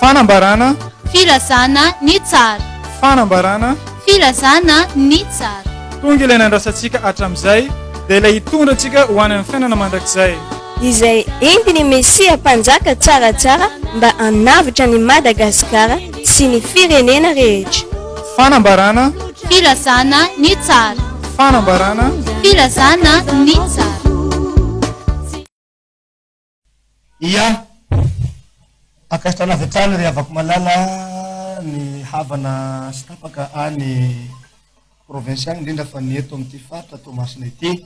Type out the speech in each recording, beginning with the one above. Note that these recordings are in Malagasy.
fanambarana firazana ny tsara fanambarana firazana ny tsara tonga ilay nandrasantsika hatramin'izay dia ilay hitondra antsika ho any amin'ny fiainana mandrakizay izay entiny mesia mpanjaka tsaratsara mba hanavitra ny Madagasikara sy ny firenena rehetra fanambarana firazana ny tsara fanambarana firazana ny tsara ia akasitrana avy atrany ry avako malala ny havana sy tapaka any province agny indrindra fa ny eto amin'ity faritra Tomasina ity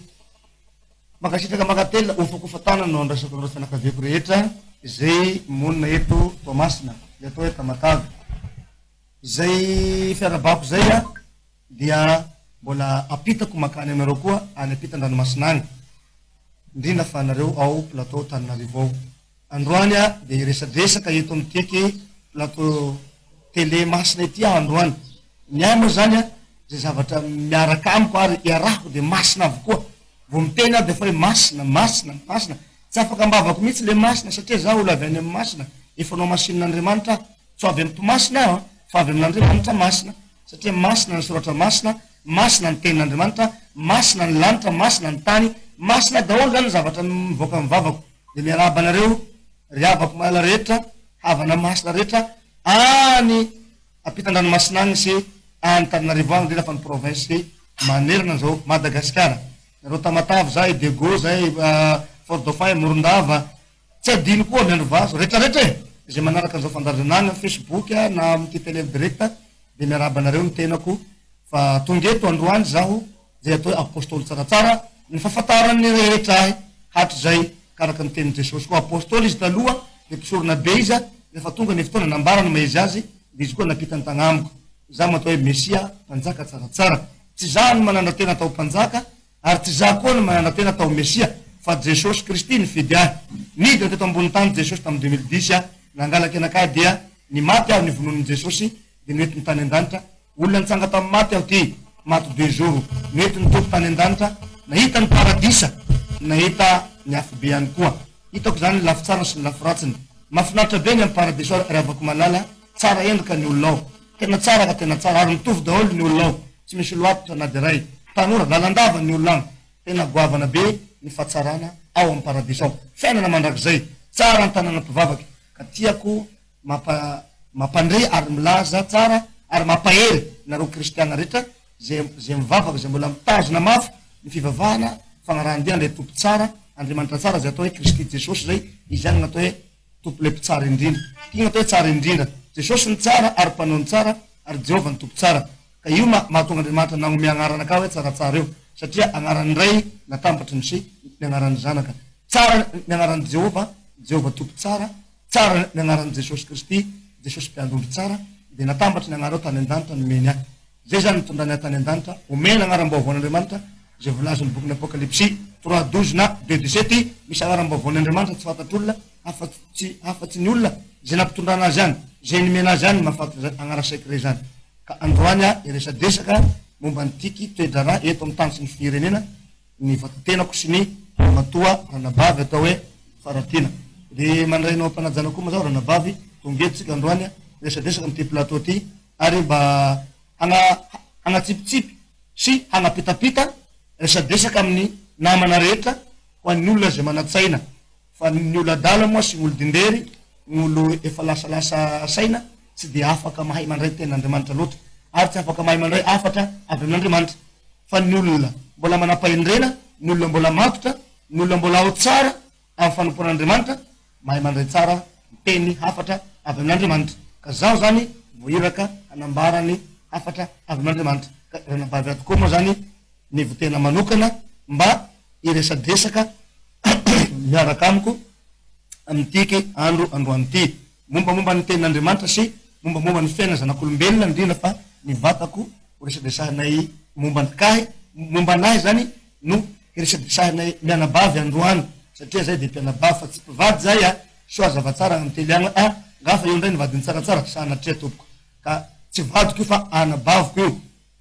makasitraka makatela ofakofatana no andrasako an'ireo fianakaviako rehetra izay monina eto Tomasina dia atao hoe Tamatavy izay fiarabako zay a dia mbola apitako makany aminareo koa any ampitan-dranomasina agny indrindra fa nareo ao plateau Tananarivo ao androany a dia iresadresaka eto amin'itiky plateau télé masina ity androany ny amo zany a zay zavatra miaraka amiko ary iarahako dia masina avokoa vo mitena dia fa hoe masina masina masina tsy afaka ambavako mihitsy le masina satria za olo avy any amin'ny masina efa nao masin'Andriamanitra tsy avy amin'ny Tomasina aho fa avy amin'Andriamanitra masina satria masina ny soratra masina masina ny tenin'Andriamanitra masina ny lanitra masina ny tany masina daholo zany zavatra mivoaka amin'ny vavako dia miarahaba anareo ry havako malala rehetra havana masina rehetra any ampitan-dranomasina agny sy any Tananarivo agny indrindra fa ny province manerana zao Madagasikara nareo Tamatavy zay Dego zay Fort Dauphin Morondava tsy adino koa miandro vaso rehetrarehetra e izay manaraka an'izao fandarinana Facebook na amin'ity télé direct dia miarahaba anareo ny tenako fa tonga eto androany zaho zay atao hoe apôstôly tsaratsara ny fahafantarany rehetra ahy hatry zay karaka ny tenin Jesosy koa apôstôly izy taloha dia mpisorona be izy rehefa tonga ny fotoana nambarany maizy azy dia izy koa napitany tagnamiko za matao hoe Mesia mpanjaka tsaratsara tsy za ny manana tena atao mpanjaka ary tsy za koa ny manana tena atao Mesia fa Jesosy Kristy ny fidy ahy nidina teto ambony tany Jesosy tamin'ny 2010 nangalaky anakay dia ny maty aho nivonon'ny Jesosy dia noety ny tany an-danitra olona nitsanga tamin'ny maty aho ty maty 2 jours noety ny tompo tany an-danitra nahita ny paradisa nahita ny afobe ihany koa hitako zany lafy tsara sy ny lafy ratsiny mahafinaritra be ny amin'ny paradisa ry avako malala tsara endrika ny olona ao tena tsara ka tena tsara ary mitovy daholo ny olona ao tsy misy loatitra na dia ray tanora lalandava ny olona agny tena goavana be ny fahatsarana ao amin'ny paradisa ao fiainana mandrakizay tsara ny tanàna mpivavaky ka tiako mampandre ary milaza tsara ary mampahery nareo kristiana rehetra zay mivavaka zay mbola mitazona mafy ny fivavahana fagnarahandia le tompo tsara Andriamanitra tsara zay atao hoe Kristy Jesosy zay izy any natao hoe tompo le mpitsara indrindra tia natao hoe tsara indrindra Jesosy ny tsara ary mpanao ny tsara ary Jehovah ny tompo tsara ka io mahatonga Andriamanitra nanome agnarana ka hoe tsaratsara io satria agnaran'ny ray natambatry ny sy ny agnaran'ny zanaka tsara ny agnaran'ny Jehovah tompo tsara tsara ny agnaran'ny Jesosy Kristy Jesosy mpiandondry tsara dia natambatry ny agnarao tany an-danitra nomeny ahy zay zany mitondrany ahy tany an-danitra omena agnaram-baovon'Andriamanitra zay volazo ny boky ny Apocalypse 3:12 na 2:17 misy agnaram-baovon'Andriamanitra tsy fantatr'olona afa-tsy ny olona zay nampitondrana azy any zay nomena azy any mahafantatra agnara secret zany ka androany a iresadresaka momba nytiky toedrara eto amin'ny tany sy ny firenena ny vatatenako sy ny matoa ranabavy atao hoe Faratina dia mandrainao ampanajana koa mazao ranabavy tonga eto tsika androany a iresadresaka amin'ity plateau ty ary mba hanatsipitsipy sy hanapitapita resadresaka amin'ny namana rehetra ho an'ny olona zay manatsaina fa ny olo adala moa sy ny olo dindery ny olo efa lasalasa saina tsy dia afaka mahay mandray ten'Andriamanitra loatra ary tsy afaka mahay mandray afatra avy amin'Andriamanitra fa ny olona mbola manapa-endrena ny olona mbola matotra ny olona mbola ao tsara amin'ny fanompoan'Andriamanitra mahay mandray tsara teny hafatra avy amin'Andriamanitra ka zaho zany voiraka hanambarany hafatra avy amin'Andriamanitra ka ranabavy ato koa moa zany ny votena manokana mba iresadresaka miaraka amiko amin'itiky androany ity mombamomba ny tenin'Andriamanitra sy mombamomba ny fiaina zanak'olombelona indrindra fa ny vatako iresadresahanay momba ny kahy momba anahy zany no iresadresahanay mianabavy androany satria zay dia mpianabavy fa tsy mpivady zay a so azavatsara amin'ny tely agny ngafa io indray nyvadiny tsaratsara sahanatria tompoko ka tsy vadiko io fa anabaviko io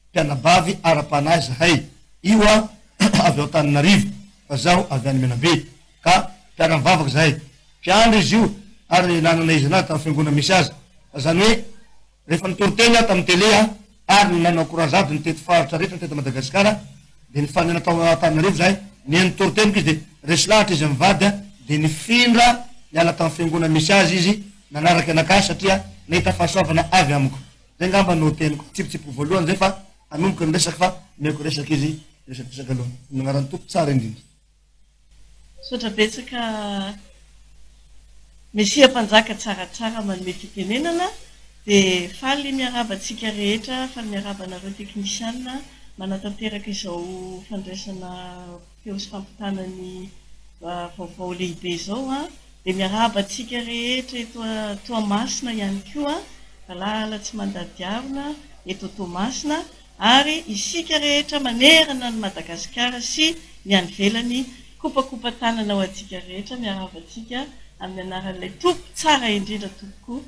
mpianabavy ara-panahy zahay io a avy ao Tananarivo fa zaho avy any Menabe ka mpiara-mivavaka zahay mpiandry izy io ary nanana izy anazy tamin'ny fiangona misy azy zany hoe rehefa nitoroteny aho tamin'ny télé ary nanao couragady ny tety faritra rehetra tety Madagasikara de ny fanena tao Antananarivo zahay ny nitoroteny izy de resy lahatra izy mivady de nifindra niala tamin'ny fiangonana misy azy izy nanaraky anakahy satria nahita fahasoavana avy amiko zay ngamba no teniko tsipitsipo voalohany zay fa anomboka ny resaky fa meko resaky izy resaky aloha nagnaran'ny tompo tsara indrindra sotra betsaka Mesia mpanjaka tsaratsara manome fitenenana de faly miarabantsika rehetra faly miarabanareo teknisianina manatanteraka izao fandraisana feo sy fampitanany vaovao lehibe zao de miarabantsika rehetra eto Toamasina ihany koa Valala tsy mandadiavina eto Toamasina ary isika rehetra manerana ny Madagasikara sy ny any velany kopakopa tanana ho antsika rehetra miarabantsika amin'ny anaran'ilay tompo tsara indrindra tompoko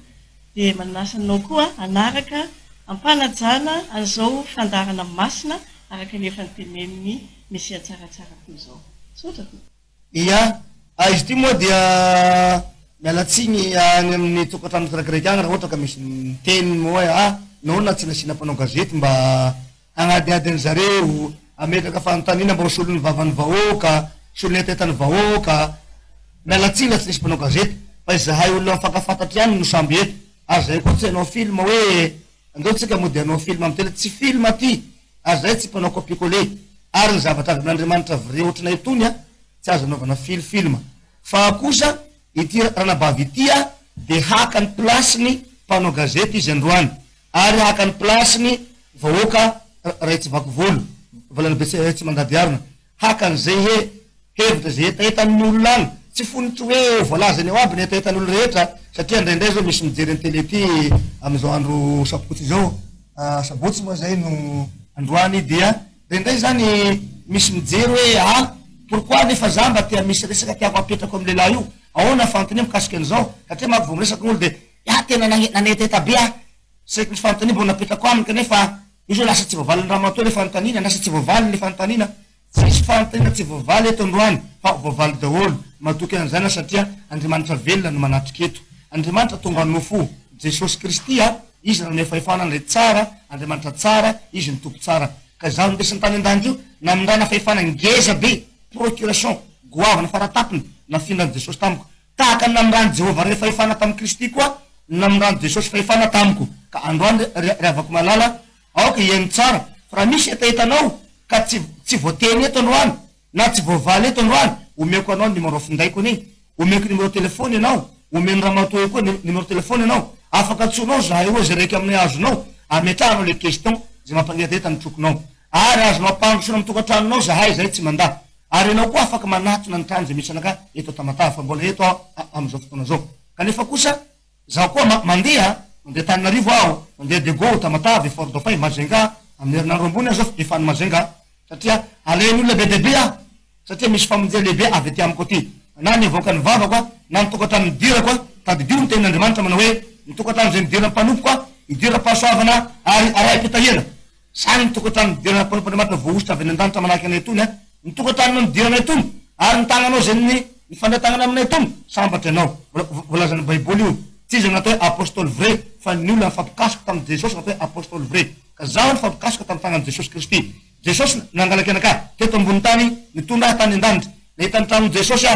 de manasanao koa anaraka ampanajana an'izao fandarana masina araka ny efa nyteneniny Mesia tsaratsara toy izao sotra to ia izy ty moa dia mialatsiny any amin'ny tokatrano kiraikiraiky agny raha ohatra ka misy miteny moa hoe naona tsy nasina mpanao gazety mba agnadiady any zareo ametraka fanontanina mba hosolon'ny vavan'ny vahoaka solony atetany vahoaka mialatsiny tsy nisy mpanao gazety fa izahay olona mifakafantatry ihany no samby eto ary zay koa tsy hanao film hoe andeo tsika moa de hanao film amin'ny tele tsy film aty ary zay tsy mpanao copie-coller ary ny zavatra avy n'Andriamanitra vrai ohatranay tony tsy azo anaovana film fa kosa ity ranabavy ity de haka ny plasiny mpanao gazety izy androany ary haka ny plasiny vahoaka ray tsy vaky volo volana be tsy mandady arina haka n'izay hevitra zay etaetan'ny olona agny tsy fonitry hoe voalazany ao aby ny etaetan'olo rehetra satria indraindray zao misy mijery ny télé ty am'izao andro sabotsy zao sabotsy moa zay no androany dia indraindray zany misy mijery hoe pourquoi nefa za mba tia misy resaka tiako apetrako amin'ny lehilahy io ahoana fantany mikasiky an'izao satria maky vo miresaka gn'olo de tena naneteta be seky misy fanontania mbo napetrako aminy kanefa izy hoe lasa tsy voavaly ny ramatoa le fanontanina lasa tsy voavaly le fanontanina tsisy fanontanina tsy voavaly eto androany fa voavaly daholo matoky an'izany satria Andriamanitra velona no manatriky eto Andriamanitra tonga nofo Jesosy Kristy izy nanome fahefanana le tsara Andriamanitra tsara izy ny tompo tsara ka zaho ndesin'ny tany an-dany io namindrana fahefana ngeza be procuration goavana faratapiny nafindran Jesosy tamiko tahaka namindrany Jehova re fahefana tamin'ny Kristy koa namindrany Jesosy fahefana tamiko ka androany reavako malala aoka ihaino tsara fa raha misy etaetanao ka tsy voateny eto androany na tsy voavaly eto androany omeko anao numéro findaiko anie omeko numéro telefony anao omeno ramatoa koa numéro telefony anao afaka tsonao zahay eo zay raiky amin'ny azonao ametrahanao le question zay mampangeteta ny trokonao ary azonao ampandrosona amin'ny tokantranonao zahay zay tsy manda ary anao koa afaka manatona ny trano zay misy anaka eto Tamatave fa mbola eto am'izao fotoana zao kanefa kosa zaho koa mandeha Tananarivo aho mandeha Dego Tamatave Fort Dauphin Mazenga amin'ny herinandro ambony zao efa any Mazenga satria alain'olona be dehibe satria misy famonjea lehibe avy aty amiko aty na nivoaka ny vavako na nitokatrano nidirako tadidio ny tenin'Andriamanitra manao hoe nitokatrano zay nidirana mpanompo idirana pahasoavana ary aray-pitahela sany nitokatrano nidirana mpanompo voaositra avy any an-danitra manahaky anay tony nitokatrano nidirana etony ary nitagnanao zay ny fandratagnana aminay tony sambatra anao volazany baiboly io tsy izy natao hoe apôstôly vrai fa ny olona nifampikasoka tamin'ny Jesosy natao hoe apôstôly vrai ka zaho nifampikasoka tamin'ny tagnan'i Jesosy Kristy Jesosy nangalaky anaka teto ambony tany nitondra tany an-danitra nahita ny tranon'i Jesosy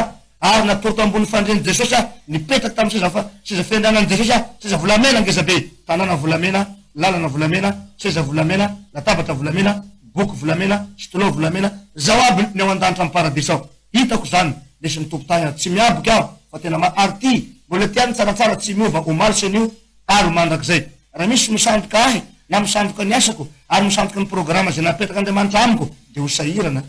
ary natoro to ambony fandrian'i Jesosy nipetraky tamin'ny seza fiandranan'i Jesosy seza volamena ngeza be tanàna volamena lalana volamena seza volamena latabatra volamena boky volamena stylo volamena zao aby ny ao an-danitra amin'ny paradisa ao hitako zany lesy tompo tany tsy miaboky aho fa tena ary ty mbola tiany tsaratsara tsy miova omaly sen'io ary mandrak'izay raha misy misandoka ahy na misandoka ny asako ary misandoka ny programa zay napetraka Andriamanitra amiko de ho sahirana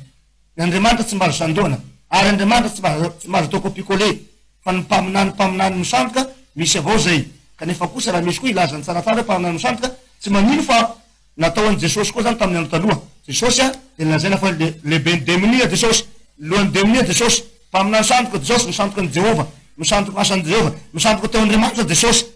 ny Andriamanitra tsy mba azo sandoana ary Andriamanitra tsy mba azo atao copie-coller fa ny mpaminany misandoka misy avao zay kanefa kosa raha misy koa ilazany tsaratsara mpaminany misandoka tsy manino fa natao an'i Jesosy koa zany tamin'ny andro taloha Jesosy de lazaina fa lehibe demonia Jesosy lohan'ny demonia Jesosy mpaminany sandoka Jesosy misandoka ny Jehova misandoka asan'i Jehova misandoka teo Andriamanitra Jesosy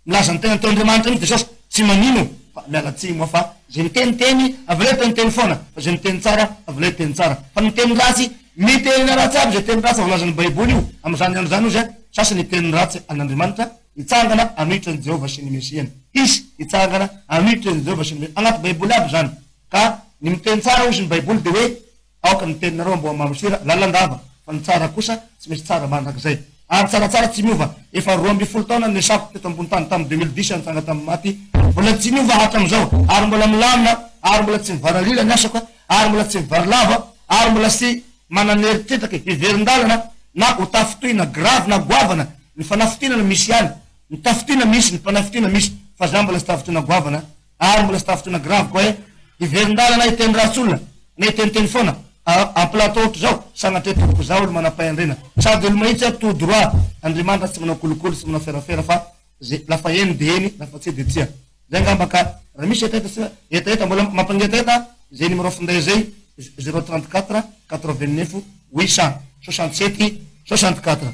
milaza ny tena teo Andriamanitra iny Jesosy tsy manino fa mialatsiny moa fa zay miteniteny aveleta niteny foana fa zay miteny tsara aveleta teny tsara fa miteny ratsy miteny ratsy aby zay teny ratsy volazan'ny baiboly io am'izany andro zany io zay sasany teny ratsy an'Andriamanitra itsangana anohitra ny Jehova sy ny Mesiana. Izy itsangana anohitra ny Jehova sy ny Mesiana. Anaty Baiboly aby zany. Ka ny miteny tsara ozy ny Baiboly de hoe aoka ny teninareo mbo mamasira lalandava fa ny tsara kosa tsy misy tsara mandrakizay. Ary tsaratsara tsy miova. Efa 12 taona ny sako teto ambony tany tamin'ny 2010 nitsanga tamin'ny maty. Mbola tsy miova hatram'izao. Ary mbola milamina, ary mbola tsy mivaralila ny asako, ary mbola tsy mivarilava, ary mbola sy manana eritreritaka hiverindalana na ho tafitoina grave na goavana ny fanafitoina misy ihany. Ny tafitoina misy, ny panafitoina misy, fa za mbola sy tafitoina goavana, ary mbola sy tafitoina grave koa hoe hiverindalana hiteny ratsolona, na hiteniteny foana. En plateau ohatry zao, sagnatry toko zao olo manam-pahendrena. Sady olo mahitsy tout droit, Andriamanitra tsy manao kolokolo, tsy manao ferafera fa lafa eny de eny, lafa tsy de tsia. Zay ngamba ka raha misy eta mbola mampangeta eta, zay numéro finday zay 034 89 867 64.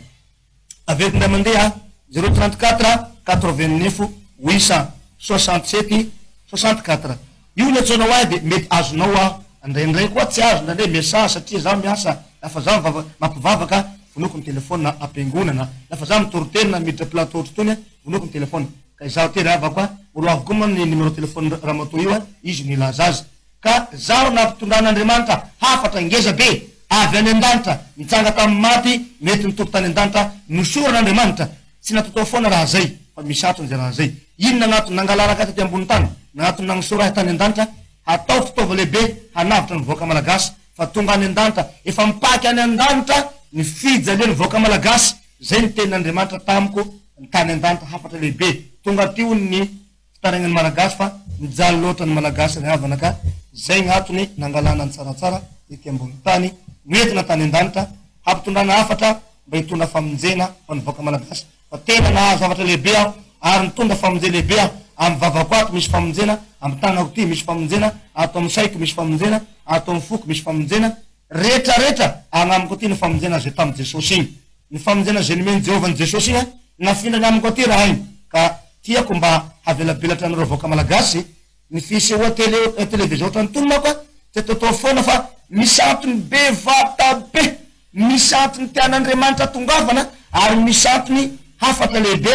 Avec nday mandeha 034 89 867 64. Io le tsona wa de mety azonao a andray koa tsy azo ndray message satria za miasa lafa za mampivavaka vonoko ny telefona ampiangonana lafa za mitoriterina miditra plateau tony vonoko ny telefona ka za tery ava koa olo avy koa ny numéro telefone Ramatoa io izy nilaza azy ka zaho nampitondran'Andriamanitra hafatra ngeza be avy any an-danitra mitsanga tamin'ny maty mety nitoko tany an-danitra nosoran'Andriamanitra tsy natotao foana raha zay fa misatony zay raha zay inona gnatony nangalaraka tety ambony tany gnatony nagnisorahy tany an-danitra atao fitaova lehibe hanavitra ny voaka malagasy fa tonga any an-danitra efa mipaky any an-danitra ny fijalia ny voaka malagasy zay ny tenin'Andriamanitra tamiko ny tany an-danitra hafatra lehibe tonga tio ny fitaragnany malagasy fa mijaly loatra ny malagasy ny havana ka zay gnatony nangalana ny tsaratsara ety ambony tany noentina tany an-danitra hampitondrana hafatra mba hitondra famonjena ho ny voaka malagasy fa tena nahazo zavatra lehibe aho ary nitondra famonjena lehibe aho amin'ny vavako ato misy famonjena amin'ny tagnako ty misy famonjena ato amin'ny saiko misy famonjena ato amin'ny foko misy famonjena rehetrarehetra agnamiko ty ny famonjena zay tamin'ny Jesosy igny ny famonjena zay nomeny Jehovah ny Jesosy igny nafindrany amiko aty raha igny ka tiako mba havelabelatra anareo voaka malagasy ny fisehoa televizion ohatrany tononako tetotao foana fa misy antony be vata be misy antony tian'Andriamanitra tongavana ary misy antony hafatra lehibe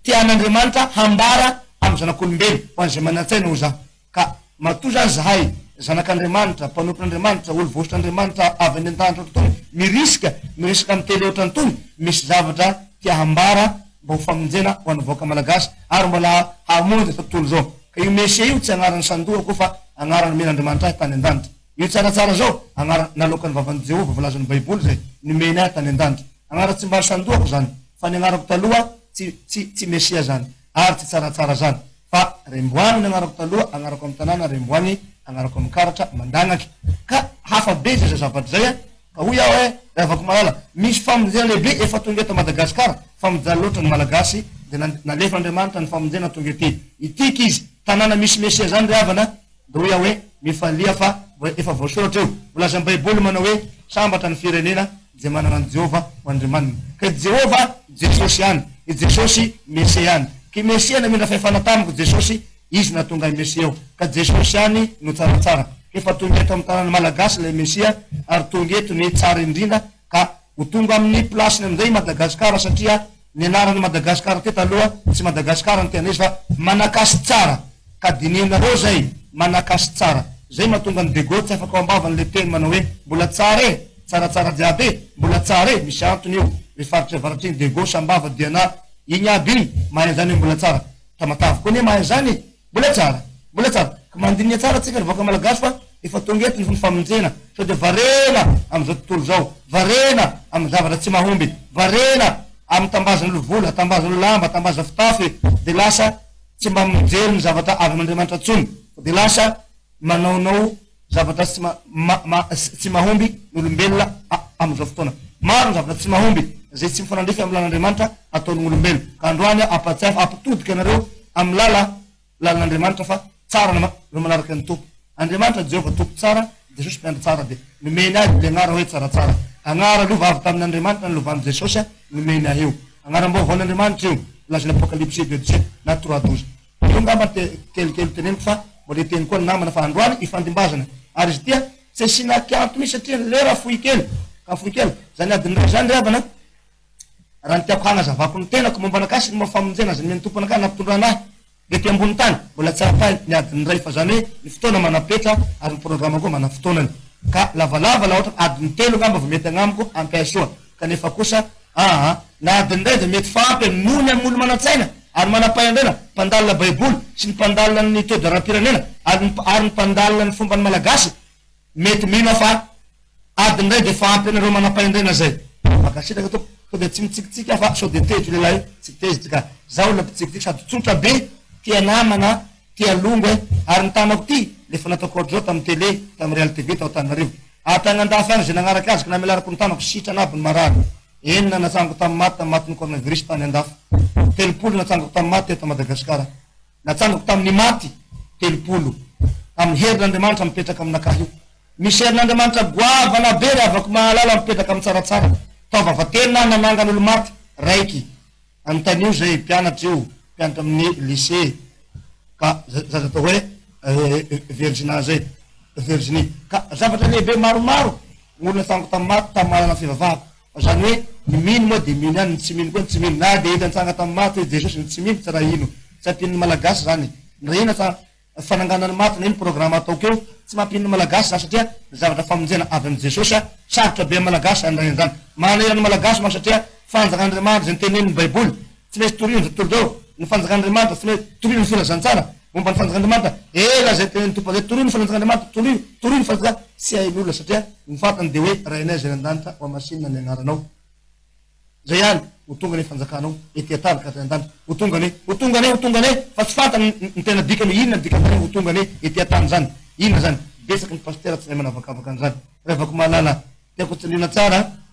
tian'Andriamanitra hambara amin'ny zanak'olombelo ho an'izay manantsaina ho za ka matoa zany zahay zanak'Andriamanitra mpanompon'Andriamanitra olo vosotr'Andriamanitra avy any an-danitra tony mirisaka amin'ny tele ohatrany tony misy zavatra tia hambara mba ho famonjena ho an'ny voaka malagasy ary mbola hamonjy tontolo zao ka io Mesia io tsy agnaran'ny sandohako fa agnaran'ny men'Andriamanitra tany an-danitra io tsaratsara zao agnara nalokan'ny vavan'i Jehova volazan'ny Baiboly zay nomeny ahy tany an-danitra agnara tsy mba sandohako zany fa ny agnarako taloha tsy Mesia zany ary tsy tsaratsara zany fa remboany ny agnarako taloha agnarako amin'ny tanàna remboany agnarako amin'ny karatra mandagnaky ka hafa be zay zavatra zay ka hoy aho hoe afaka malala misy famonjena lehibe efa tonga eto Madagasikara famonjena loatra ny malagasy de nalefa Andriamanitra ny famonjena tonga ety itiky izy tanàna misy Mesia zany ry havana de hoy aho hoe mifalia fa efa voasoratra eo volazan'ny Baiboly manao hoe sambatra ny firenena zay manana ny Jehova ho Andriamanina ka Jehova Jesosy ihany i Jesosy Mesia ihany ka Mesia namindra fahefana tamiko Jesosy izy natonga i Mesia eo ka Jesosy ihany no tsaratsara efa tonga eto amin'ny tanàna malagasy le Mesia ary tonga eto ny tsara indrindra ka ho tonga amin'ny plasiny amin'izay Madagasikara satria ny anarany Madagasikara teto aloha tsy Madagasikara ny tena izy fa manakasy tsara ka dininareo zay manakasy tsara zay mahatonga ny Dego tsy afaka ambavany le teny manao hoe mbola tsara e tsaratsara jiaby e mbola tsara e misy antony io refaritra avaratry iny Dego sambava diana igny aby igny mahay zany mbola tsara tamatavy koa ne mahay zany mbola tsara ka mandinia tsara tsika ny voaka malagasy fa efa tonga eto ny famonjena so de varena am'izao tontolo zao varena amin'ny zavatra tsy mahomby varena amin'ny tambazan'olo vola tambazan'olo lamba tambaza fitafy de lasa tsy mba mijery ny zavatra avy amin'Andriamanitra tsony de lasa manaonao zavatra tsy mahomby n'olombelona am'izao fotoana maro ny zavatra tsy mahomby zay tsy mifanandrify amin'ny lan'Andriamanitra ataon'olombelo ka androany apatsiafa ampitodika anareo amin'ny lalan'Andriamanitra fa tsara no manaraka ny tompo Andriamanitra Jehova tompo tsara Jesosy mpiandry tsara de nomeny ahy le agnara hoe tsaratsara agnara lova avy tamin'Andriamanitra ny lovan'i Jesosy nomeny ahy eo agnaram-baovaon'Andriamanitra io lazany Apocalypse 2:17 na 3:12 io ngamba kelikely teneniko fa mbola teny koa ny namana fa androany ifandimbazana ary izy tia tsy asina kianto misy satria lera fohy kely ka fohy kely zany adiny ray zany ry havana raha ny tiako hagnazavako ny tenako momba anakasy ny mafamonjena azy ny men'ny tompo anakay nampitondra anahy de ty ambony tany mbola tsara pahy ny adiny ray fa zany hoe ny fotoana manapetra ary ny programma koa mana fotoanany ka lavalava la ohatra adiny telo ngamba vo mety agnamiko ampiasoa kanefa kosa na adiny ray de mety fampy nony amin'olo manatsaina ary manam-pahendrena mpandalina baiboly sy ny mpandalina ny tody ara-pirenena ary ny mpandalina ny fomba ny malagasy mety mino fa adiny ray de fampy anareo manam-pahendrena zay makasitraka to de tsy mitsikitsika fa so de tejo lehilahy tsy tezitsika zaho la mpitsikitsika sady tsotra be tia namana tia longo ary ny tanako ty lefa nataoko ohatry zao tamy télé tamy Real TV tao Tananarivo atagnandafy any zay nagnaraky azy ka namelarako ny tanako sitra anaby ny marary enina natsangako tamy maty tamy maty ny coronavirus tany andafy telopolo natsangako tamy maty eto Madagasikara natsangako tamin'ny maty telopolo amin'ny herin'Andriamanitra mipetraka aminakahy io misy herin'Andriamanitra goavana be re avako mahalala mipetraka amy tsaratsara taovavatelina nanangan'olo maty raiky antanio zay mpianatra io mpianatra amin'ny lycée ka zaza atao hoe Virginia zay Virginie ka zavatra lehibe maromaro gn'olona tsango tamy maty tamy malana fivavahako zany hoe ny mino moa de mino any ny tsy mino koa ny tsy mino na de edy antsanga tamy maty hoe Jesosy ny tsy mino tsy raha ino tsy ampin'ny malagasy zany na ina fananganany maty na ino programme ataoko eo tsy mampin'ny malagasy zany satria zavatra famonjena avy amin'ny Jesosy sarotra be malagasy andrany zany maneran'ny malagasy ma satria fanjakan'Andriamanitra zay nitenen'ny baiboly tsy maintsy torino za tontolo zao ny fanjakan'Andriamanitra tsy maintsy torino ny filazantsara momba ny fanjakan'Andriamanitra ela zay tenen'ny tompo zay torino ny fanjakan'Andriamanitra torino ny fanjaka tsy hain'olona satria ny fatany de hoe rainay zay an-danitra ho amasinina ny agnaranao zay ihany ho tonga ny fanjakanao ety atany ka an-danitra ho tongany fa tsy fantany ny tena dikany inona dikany ho tongany ety atany zany inona zany besaky ny pasteur tsy mahay manavakavaka an'izany revako mahalala tiako tsinina tsara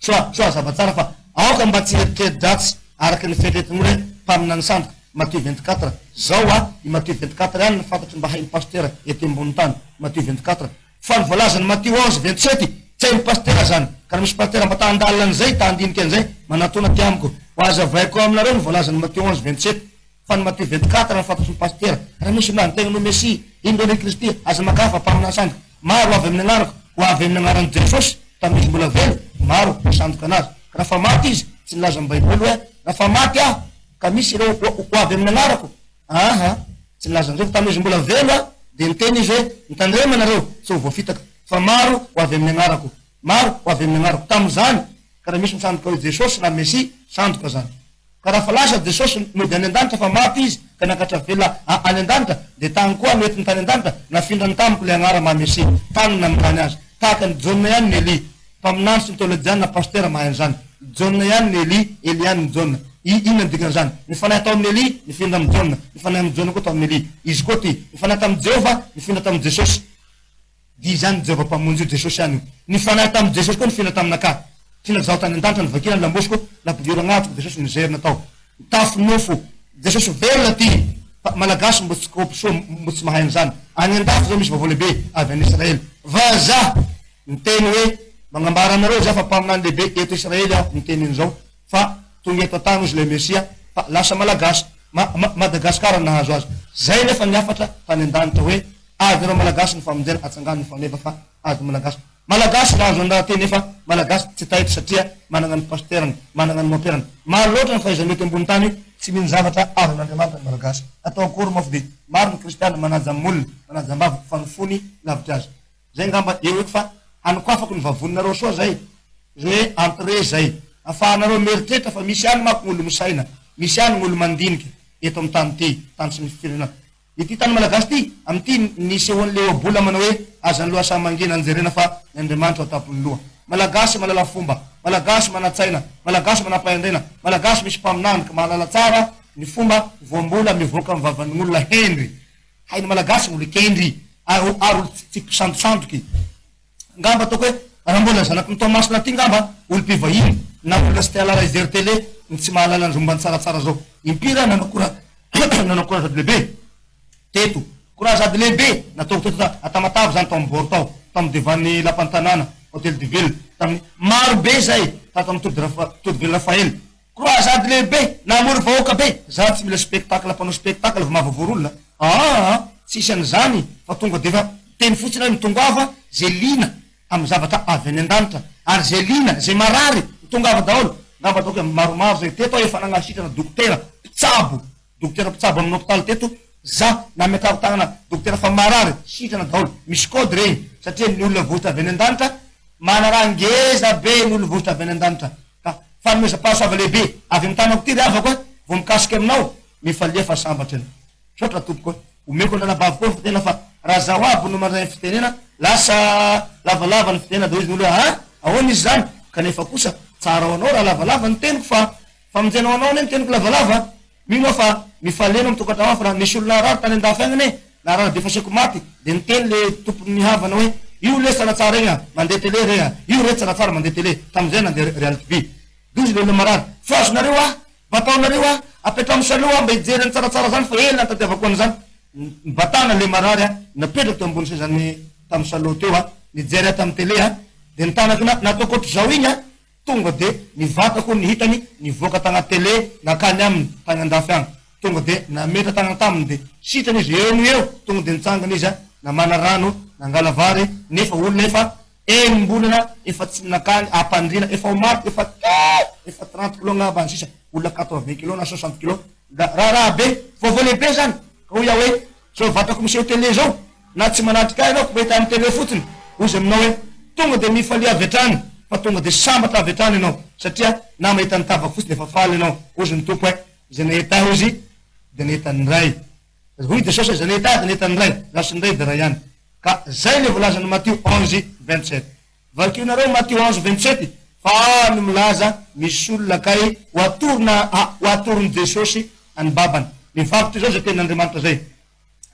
soa zava tsara fa aoka mba tsy eritreridratsy araky ny fetretin'olo hoe mpaminany sandoka Matthieu 24 zao i Matthieu 24 ihany fantatry mba hain'ny pasteur ety ambony tany Matthieu 24 fa ny voalazany Matthieu 11 27 tsy hain'ny pasteur zany ka misy pasteur mba tandalana zay tandinika an'izay manatona ty amiko ho azavaiko aminareo ny voalazany Matthieu 11 27 fa ny Matthieu 24 ny fantatry ny pasteur raha misy nany tegna no Messie indrony Kristy aza makafa mpaminany sandoka maro avy amin'ny anarako ho avy amin'ny anaran'ny Jesosy tamizy mbola velo maro sandoka anazy ka raha fa maty izy tsy nilaza amin'ny baiboly hoe raha fa maty aho ka misy ireo ho avy amin'ny anarako tsy nilaza an'izay fa tamizy mbola velo de niteny izy hoe nitandrema anareo tsy ho voafitaka fa maro ho avy amin'ny anarako maro ho avy amin'ny anarako tam'izany ka raha misy misandoka hoe Jesosy na Messie sandoka zany ka raha fa lasa Jesosy mody any an-danitra fa maty izy ka nakatra vela any an-danitra de tany koa mety ny tany an-danitra nafindrany tamiko le agnara ma Messie tany namitany azy tahaka ny John ihany ny Eli mpaminany sy ny teolojiana na pasteur mahay an'izany John ihany ny Eli ihany ny John inona ny dikan'izany nifanahy tao amin'ny Eli nifindra amin'ny John nifanahy amin'ny John koa tao amin'ny Eli izy koa ty nifanahy tamin'ny Jehova nifindra tamin'ny Jesosy di zany Jehova mpamonjy Jesosy ihany nifanahy tamin'ny Jesosy koa nifindra tamin'naka tinaky zaho tany an-danitra nivakina ny lambosiko lampidiro agnatiko Jesosy nizerina tao tafy nofo Jesosy velona ty malagasy mbo tsy kôpisoa mbo tsy mahay an'izany any an-dafy zao misy vaovao lehibe avy an'Israely vazaha niteny hoe magnambara anareo za fa mpaminany lehibe eto Israely aho niteniny zao fa tonga eto atany izy le Mesia fa lasa malagasy Madagasikara nahazo azy zay nefa niafatra tany an-danitra hoe azy nareo malagasy ny famonjena atsangany ny faneva fa azy malagasy nahazo andraha teny nefa malagasy tsy tahitra satria manana ny pasterany manana ny mamperany maro loatra ny fahaizany mety ambony tany tsy mino zavatra avy an'Andriamanitra ny malagasy atao akory mafo de maro ny kristiana manaja amin'olony manaja ambavy fanofony lavitra azy zay ngamba eo eky fa anokoafako ny vavoninareo soa zay hoe entré zay afahanareo meritreritra fa misy any mako gn'olo misaina misy any gn'olo mandiniky eto amin'ny tany ty tany sy ny firenena ity tany malagasy ty am'ty nisehoan'le oabola manao hoe azany loha samangina anjerena fa ny Andriamanitra atapony loha malagasy malala fomba malagasy manatsaina malagasy manampahendrena malagasy misy mpaminany ka mahalala tsara ny fomba voambola mivoaka amin'ny vavan'olona hendry hainy malagasy gn'olo kendry ary olo tsy sandosandoky ngamba ataoko hoe raha mbola zanaky ny Tomasina ty ngamba olo mpivahiny na olona sy teala izery télé ny tsy mahalala ny zombany tsaratsara zao impira nanakora sady lehibe teto korazady lehibe nataoko teto atamatavy zany tao amin'ny boro tao tamin'ny devan'ny lapantanana hôtel de ville tamin'ny maro be zay tato amin'ny tody ville Rafael korazady lehibe namory vahoaka be za tsy mila spectacle mpanao spectacle va mahavovorolona tsisy an'izany fa tonga defa teny fotsiny hoe mitongava zay lina amin'ny zavatra avy any an-danitra ary zay lina zay marary mitongava daholo ngamba ataoko maromaro zay teto efa nagnasitrana dokotera mpitsabo amin'ny hôpitaly teto za na miakarotagnana dokotera fa marary sitrana daholo misy kody regny satria ny olona vohitra avy any an-danitra mana raha ngeza be ny olona vohitra avy any an-danitra ka fanomeza-pahasoava lehibe avy amin'ny tanako ty ry avako vo mikasiky aminao mifalia fa sambatra eny sotra tompoko omeko nalabavy koa ny fitena fa raha zaho aby no mandray ny fitenena lasa lavalava ny fitenena de izy olo ahoana izy zany kanefa kosa tsara ho anao raha lavalava ny teniko fa famonjenao anao ny teniko lavalava mino fa mifalena mitokatrano fa raha misy olona rary tany andafy agny ane na raha de faseko maty de niteny le tompony havana hoe io le tsara tsara regny mandeha tele regny io re tsara tsara mandeha tele tamizay nandeha reality be dozy le olona marary fazonareo bataonareo apetra amin'ny saloha mba hijery ny tsaratsara zany fa ely natadiavako an'izany batana le marary napetrako teo ambony sezany tamin'ny saloha teo nijery tamin'ny tele de nitanaky nataoko ohatry zao igny tonga de nivatako nihitany nivoaka tagna tele nakany aminy tagny andafy agny tonga de nametra tagna taminy de sitrany izy eo no eo tonga de nitsangana izy namana rano nangala vary nefa olona efa enimbolana efa tsy nakany apandrina efa omaty efa 30 kilo ngamba sisa olona 80 kilo na 60 kilo raha be vaovao lehibe zany ka hoy hoe so vatako miseho tele zao na tsy manatrika anao ko mety amin'ny tele fotsiny ozy aminao hoe tonga de mifalia avy atrany fa tonga de sambatra avy atrany ianao satria na mahita nitavaka fotsiny efa faly ianao ozy ny tompo zay nahita ozy de nahita ny ray hoy de sosa zay nahita de nahita ny ray lasy ny ray de ray ihany ka zay le volazany Matthieu 11:27 vakio nareo Matthieu 11:27 fa no milaza misy olona kay hoatorony Jesosy any babany mivavitry zao zay tenin'Andriamanitra zay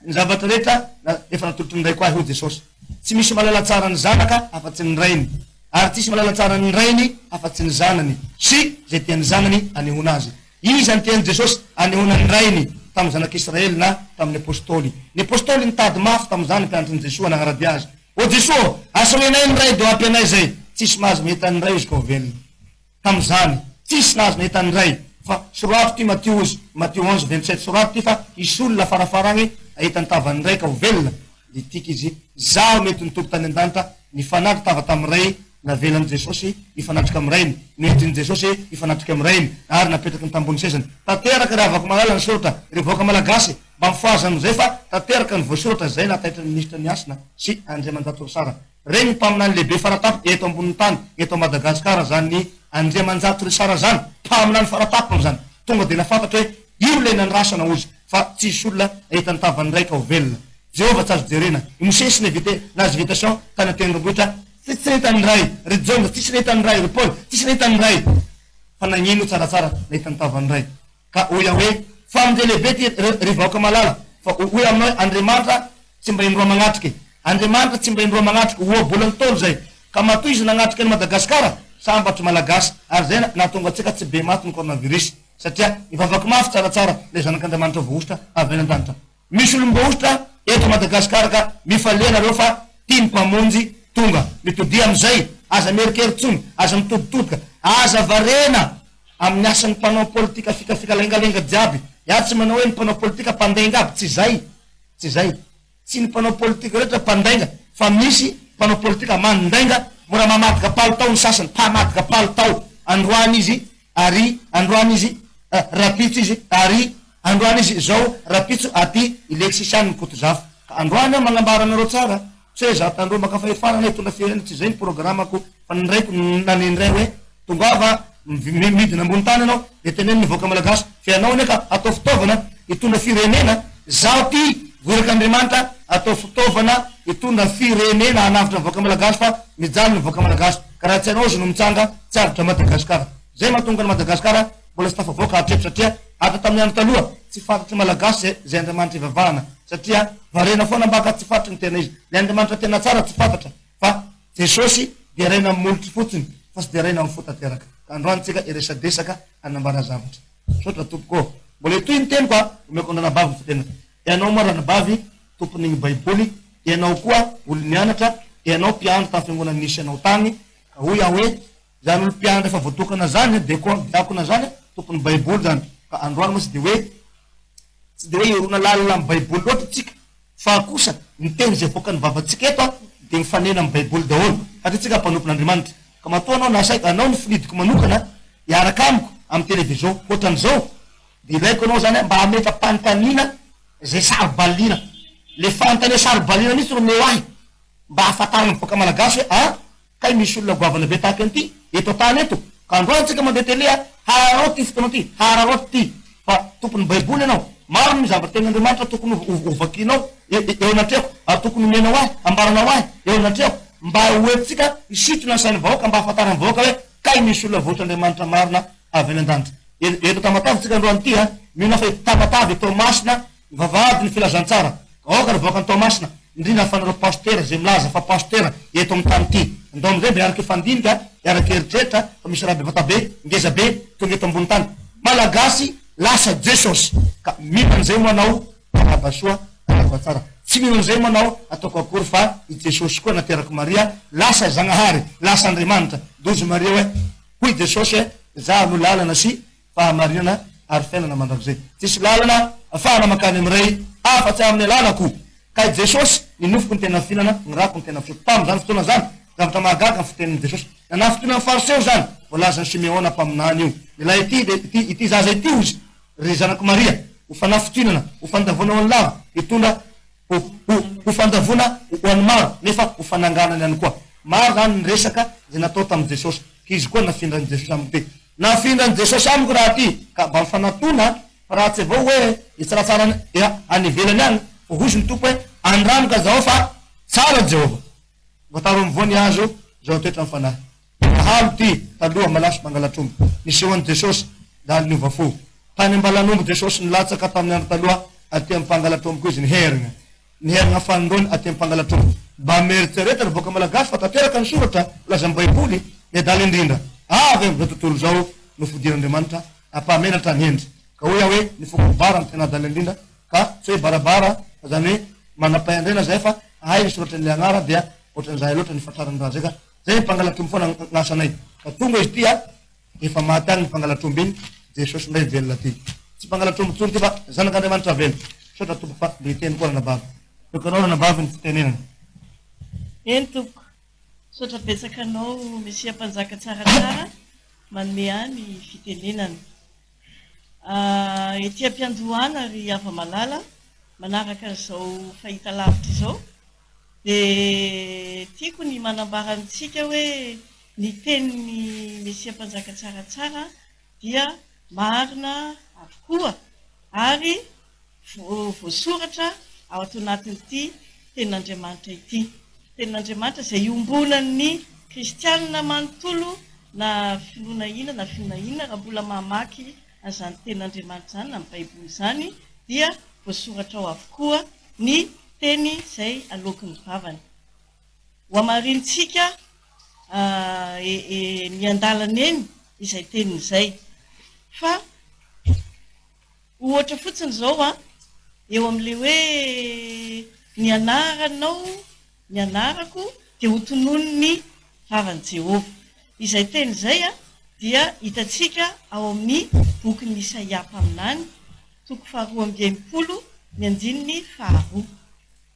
ny zavatra rehetra efa natolotry ny ray koa ho Jesosy tsy misy malala tsara ny zanaka afa-tsy ny rainy ary tsisy malala tsara ny rainy afa-tsy ny zanany sy zay tiany zanany anehona azy izy any tiany Jesosy anehona ny rainy tamin'ny zanak'Israely na tamin'ny apôstôly ny apôstôly nitady mafy tamin'izany mpianatry ny Jesosy nagnarady azy o Jesosy asa hoenay ny ray do ampy anay zay tsisy mahazo mahita ny ray izy ka ho velona tamin'izany tsisy nahazo mahita ny ray fa sorato ty Matthieu 11:27 sorato ty fa isy olona farafara agny ahita ny tavan'ny ray ka ho velona de tiky izy zaho mety nitoky tany an-danitra nifanatry tava tamin'ny ray navelany Jesosy ifanatriky amin'ny rainy nentiny Jesosy ifanatriky amin'ny rainy ary napetraky ny tambony sezany tanteraka raha avako malala ny soratra revoaka malagasy mba mifoaza am'izay fa tanteraka ny voasoratra zay nataitra ny ministra ny asina sy Andriamanjatoro sara regny mpaminany lehibe faratapy eto ambonin'ny tany eto Madagasikara zany Andriamanjatoro sara zany mpaminany faratapy zany tonga de nafantatra hoe io le nandrasana ozy fa tsisy olona ahita ny tavan'ny ray ka ho velona Jehova tsy azo jerena Mosesy nazy invitation tany an-tendrombohitra tsisy nahita ny ray ry Jonga tsisy nahita ny ray ry Paul tsisy nahita ny ray fa nagnino tsaratsara nahita ny tavan'ny ray ka oya hoe famonjea lehibe ty ry vahoaka malala fa hoy aminao Andriamanitra tsy mba indroa magnatriky Andriamanitra tsy mba indroa magnatriky oabolany tolo zay ka matoy izy nagnatriky any Madagasikara sambatry malagasy ary zay nahatonga atsika tsy be maty ny coronavirus satria ivavaky mafy tsaratsara le zanak'Andriamanitra voositra avy any an-danitra misy olom-boositra eto Madagasikara ka mifalia nareo fa tia ny mpamonjy tonga mitodia am'izay aza mierikerytsony aza mitoditodika aza varena amin'ny asan'ny mpanao politika fikafika lengalenga jiaby ya tsy manao hoe ny mpanao politika mpandainga aby tsy zay tsy ny mpanao politika rehetra mpandainga fa misy mpanao politika mandainga mora mamadika palitao ny sasany mpamadika palitao androany izy ary androany izy rapitso izy ary androany izy zao rapitso aty ilexisiany ny kotozafo ka androany magnambara anareo tsara tsy za tandro makafahefarana tondra firenena tsy zay ny programako fa ndraiko nanendray hoe tongava midina ambony tany anao de teneny nivoaka malagasy fe anao neka atao fitaovana hitondra firenena zaho ty vorak'Andriamanitra atao fitaovana hitondra firenena hanavitra nivoaka malagasy fa mijaly nivoaka malagasy ka raha tsy anao zy no mitsanga tsy avitra Madagasikara zay mahatonga ny Madagasikara mbola tsy tafavoaka hatreto satria ata tamin'ny andro taloha tsy fantatry malagasy zay Andriamanitra ivavahana satria varena foana mbaka tsy fantatry ny tena izy le Andriamanitra tena tsara tsy fantatra fa Jesosy de raina molotry fotsiny fa tsy de raina amin'ny fotateraka ka androany tsika iresadesaka anambara zavatra sotra tompoko mbola etoy ny teny koa omeko ranabavy fitena ianao moa ranabavy tompon'igny baiboly ianao koa olo mianatra ianao mpiandro tamin'ny fiangonana nisy ianao tany ka hoy aho hoe zany olo mpiandro efa voatokana zany de diakona zany tompony baiboly zany ka androany moa tsy de hoe irona lalina amin'ny baiboly loatra tsika fa kosa ny teny zay voaka ny vavatsika eto de mifanena amin'ny baiboly daholo satria tsika mpanompon'Andriamanitra ka matoa anao nasai anao ny finidiko manokana iaraka amiko amy télévision ohatran'izao de ilaiko anao zany mba hametra fantanina zay saribalina le fantania saribalina misy ro meo ahy mba hahafatarana mivoaka malagasy hoe kay misy olona goavana be tahaka an'ity eto tany eto ka androantsika mandeha télé hararao ty fotoana ty hararao ty fa tompony baiboly ianao maro ny zava-ten'Andriamanitra tokony ovakinao eo anatreko tokony menao ahy ambaranao ahy eo anatreko mba hoentsika isitona ny sainy vahoaka mba hahafatarany vahoaka hoe kay misy olona voatr'Andriamanitra marina avy any an-danitra eto tamatavy tsika androany ty mihona fa tamatavy Tomasina vavahady ny filazantsara aoka ny vahoaka ny Tomasina indrindra fanareo pasteur zay milaza fa pasteur eto amy tany ty ndao amizay miaraky fandinika miaraky eritreritra fa misy raha bevata be ngeza be tonga eto ambony tany malagasy lasa jesosy ka mino an'izay manao arabasoa araba tsara tsy mino an'izay manao ataoko akory fa i jesosy koa nateraky Maria lasa zagnahary lasa Andriamanitra dozy Maria hoe hoy jesosy za no lalana sy fahamarinana ary fiainana mandrakizay tsisy lalana afahana makany amiray afa-tsy amin'ny alalako ka jesosy ninofoko ny tena fihinana ny rako ny tena fiso tamy zany fotoana zany zavatra mahagaga ny fitenin'ny jesosy nana fotoana ny fariseo zany voalaza ny Simeona mpaminany io ilay ity zaza ity ozy ry zanaky Maria ho fanafitinana ho fandavona ho any lava hitondra ho fandavona ho any maro nefa ho fananganany any koa maro zany ny resaka zay natao tamy jesosy izy koa nafindrany jesosy amiko ty nafindrany jesosy amiko raha ty ka mba mifanatona fa raha tsy avao hoe itsaratsara any ivelany any fa hozy ny tompo hoe andramika zao fa tsara Jehova vataro mivoany azo zao toetra ny fanahy halo ty taloha malaso mangalatrombo nisehoan'ny jesosy da niova fo tany ambalanombo jesosy nilatsaka tamin'ny andro taloha aty amy mpangalatrombo koa izy niherigna fanondrony aty amy mpangalatrombo mba meritsereta ny voaka malagasy fa tateraka ny soratra laza baiboly edala indrindra avy am'izao tontolo zao nofidir'Andriamanitra ampahamenatra ny endry ka hoy hoe nifoko bara ny tena adala indrindra ka tsy hoe barabara zany hoe manam-pahendrena zay fa hay ny soratra ny agnara dia ohatran'izay loatra ny fatrarany raha zay ka zay mpangalatrombo foana gn'asanay ka tonga izy ty efa maty agny ny mpangalatrombo iny jesosy ndray velona ty tsy mpangalatrombo tsony ty fa zanak'Andriamanitra velona sotra tompo fa le teny koa ranabavy tokanao ranabavy ny fitenenana eny toko sotra betsaka anao mesia mpanjaka tsaratsara manome any fitenenana ety ampiandohana ry ava malala manaraka zao fahita lavitra izao de tiako ny manambara antsika hoe ny tenin'ny mesia mpanjaka tsaratsara dia marina avokoa ary voasoratra ao ato anatin'ity tenin'Andriamanitra ity tenin'Andriamanitra zay iombonan'ny kristianina manontolo na finoana ina na finoana ina raha mbola mamaky an'izany tenin'Andriamanitra zany na baiboly zany dia voasoratra ao avokoa ny teny zay alokin'ny vavany ho amarintsika ny andalana eny izay tenin'izay fa ohatra fotsiny zao eo am'le hoe ny anaranao ny anarako dia ho tonono ny vavany Jehova izay teny izay dia hitatsika ao amin'ny bokyny Isaia mpaminany toko 2:20 ny andininy 2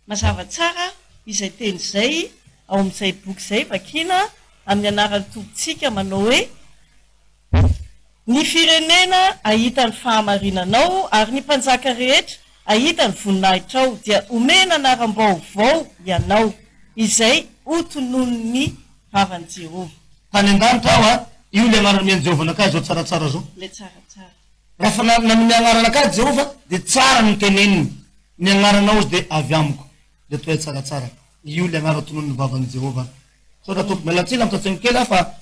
mazava tsara izay teny izay ao amin'izay boky izay vakina amin'ny anaran'ny tombontsika manao hoe ny firenena ahita ny fahamarinanao ary ny mpanjaka rehetra ahita ny voninahitrao dia omena anaram-baovao ianao izay hotonon'ny vavany Jehova tany an-danitra aho io le agnarany Jehova nakay zao tsaratsara zao le tsaratsara raha fa namin'ny agnaranakay Jehova de tsara ny teneniny ny agnaranao izy de avy amiko de toe tsaratsara io le agnara tonon'ny vavany Jehova so raha tompo mialatsila mitatsengy kely fa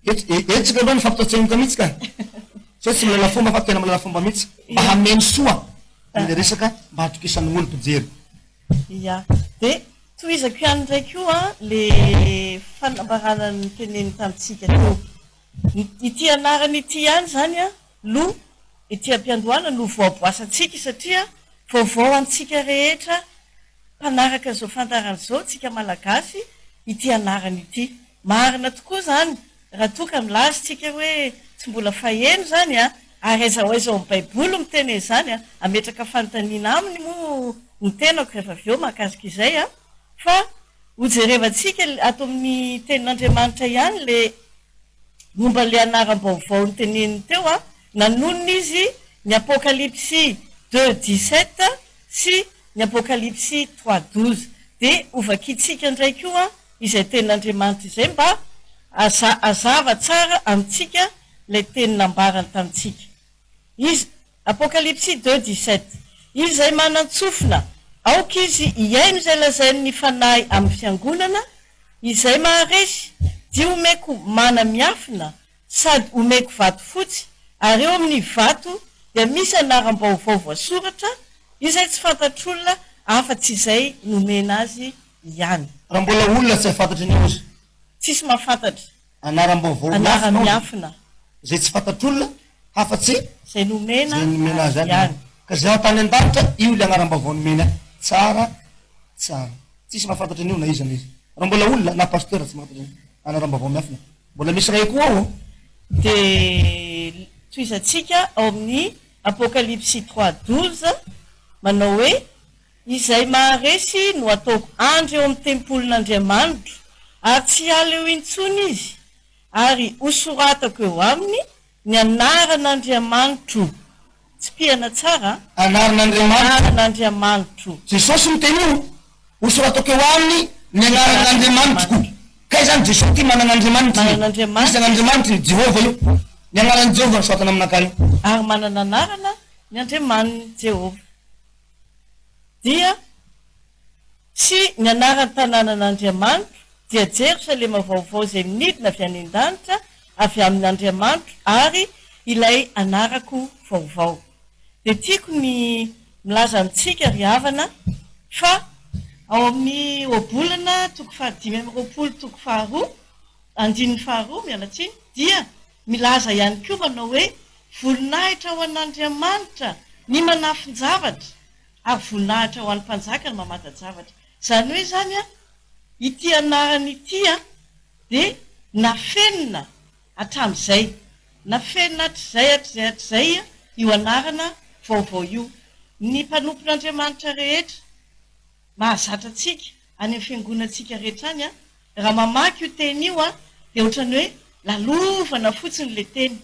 etsika aloha ny fampitatsengika mihitsy ka so tsy milala fomba fa tena milala fomba mihitsy mba hameny soa le resaka mba hatokisan'ny olo mpijery ya de toizako ihany ndraiky io le fanambarana ny teneny tamitsika teo ity anarany ity ihany zany lo ity ampiandohana no voaboasantsika satria vaovao antsika rehetra mpanaraka zao fantarany zao tsika malagasy ity anarany ity marina tokoa zany raha toka milazy tsika hoe tsy mbola faheno zany ary aizahoaizao amin'ny baiboly miteny zany ametraka fanontaniana aminy moa ny tenako rehefa avy eo mahakasika izay fa hojerevantsika ato amin'ny tenin'Andriamanitra ihany le momba le anaram-baovao nyteneniny teo a nanonona izy ny apokalypsy 2:17 sy ny apokalypsy 3:12 de ovakitsika indray koa izay tenin'Andriamanitra izay mba azava tsara amitsika le teny nambarany tamitsika. Izy apokalypsy 2:17 izy zay manantsofina aoka izy iaino izay lazainy ny fanahy amin'ny fiangonana izay maharesy dia omeko mana miafina sady omeko vato fotsy ary eo amin'ny vato dia misy anaram-baovao voasoratra izay tsy fantatr'olona afa-tsy izay nomena azy ihany. Raha mbola olona tsy fantatry ny ozy tsisy mahafantatra anaram-baovao anara-miafina zay tsy fantatr'olona afa-tsy zay nomena azy ihany. ka zay tany an-danitra io le anaram-baovao nomena tsara tsisy mahafantatry ny olona izy anizy. Raha mbola olona na pasteur tsy mahafantatry anaram-baovao miafina mbola misy ray koa ao de toizatsika ao amin'ny apokalypsy 3:12 manao hoe izay maharesy no ataoko andro eo amin'ny tempolin'Andriamanitra ary tsy ala eo intsony izy ary hosoratako eo aminy ny anaran'Andriamanitra tsy piana tsara anaran'Andriamanitra Jesosy miteny io hosoratako eo aminy ny anaran'Andriamanitra kay zany Jesosy ty manan'Andriamanitra isan'Andriamanitra ny Jehova io ny anaran'ny Jehova ny soatana aminakay ary manana anarana ny Andriamaniny Jehova dia sy ny anaran'ny tanànan'Andriamanitra dia Jerusalema vaovao izay minidina avy any an-danitra avy amin'Andriamanitra ary ilay anarako vaovao. Dia tiako ny milaza amitsika ry havana fa ao amin'ny obolana toko 5:20 toko 2 miala tsiny dia milaza ihany koa manao hoe volinahitra ho an'Andriamanitra ny manafinjavatra ary volinahitra ho an'ny mpanjaka ny mamatazavatra. Zany hoe zany a ity anarany ity a de nafenina hatramin'izay nafenina hatr'izay io anarana vaovao io. Ny mpanompon'Andriamanitra rehetra mahazatra antsika any amin'ny fiangonantsika rehetra any a raha mamaky io teny io a de ohatrany hoe lalovana fotsiny le teny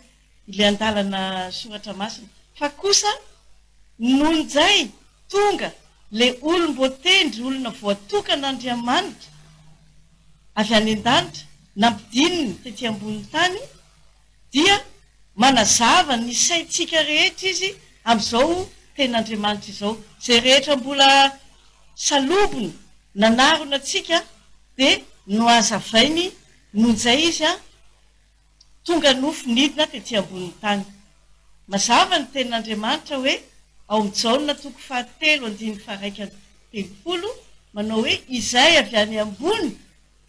ile andalana soratra masina fa kosa nohon'izay tonga le olom-boatendry olona voatokan'Andriamanitra avy any an-danitra nampidininy tetỳ ambony tany dia manazava ny saintsika rehetra izy amin'izao ten'Andriamanitra izao zay rehetra mbola salobony nanarona atsika de no azavainy nohon'izay izy a tonga nofinidina tetỳ ambony tany. Mazava ny ten'Andriamanitra hoe ao amin'ny Jaona toko 7:1-3 manao hoe izay avy any ambony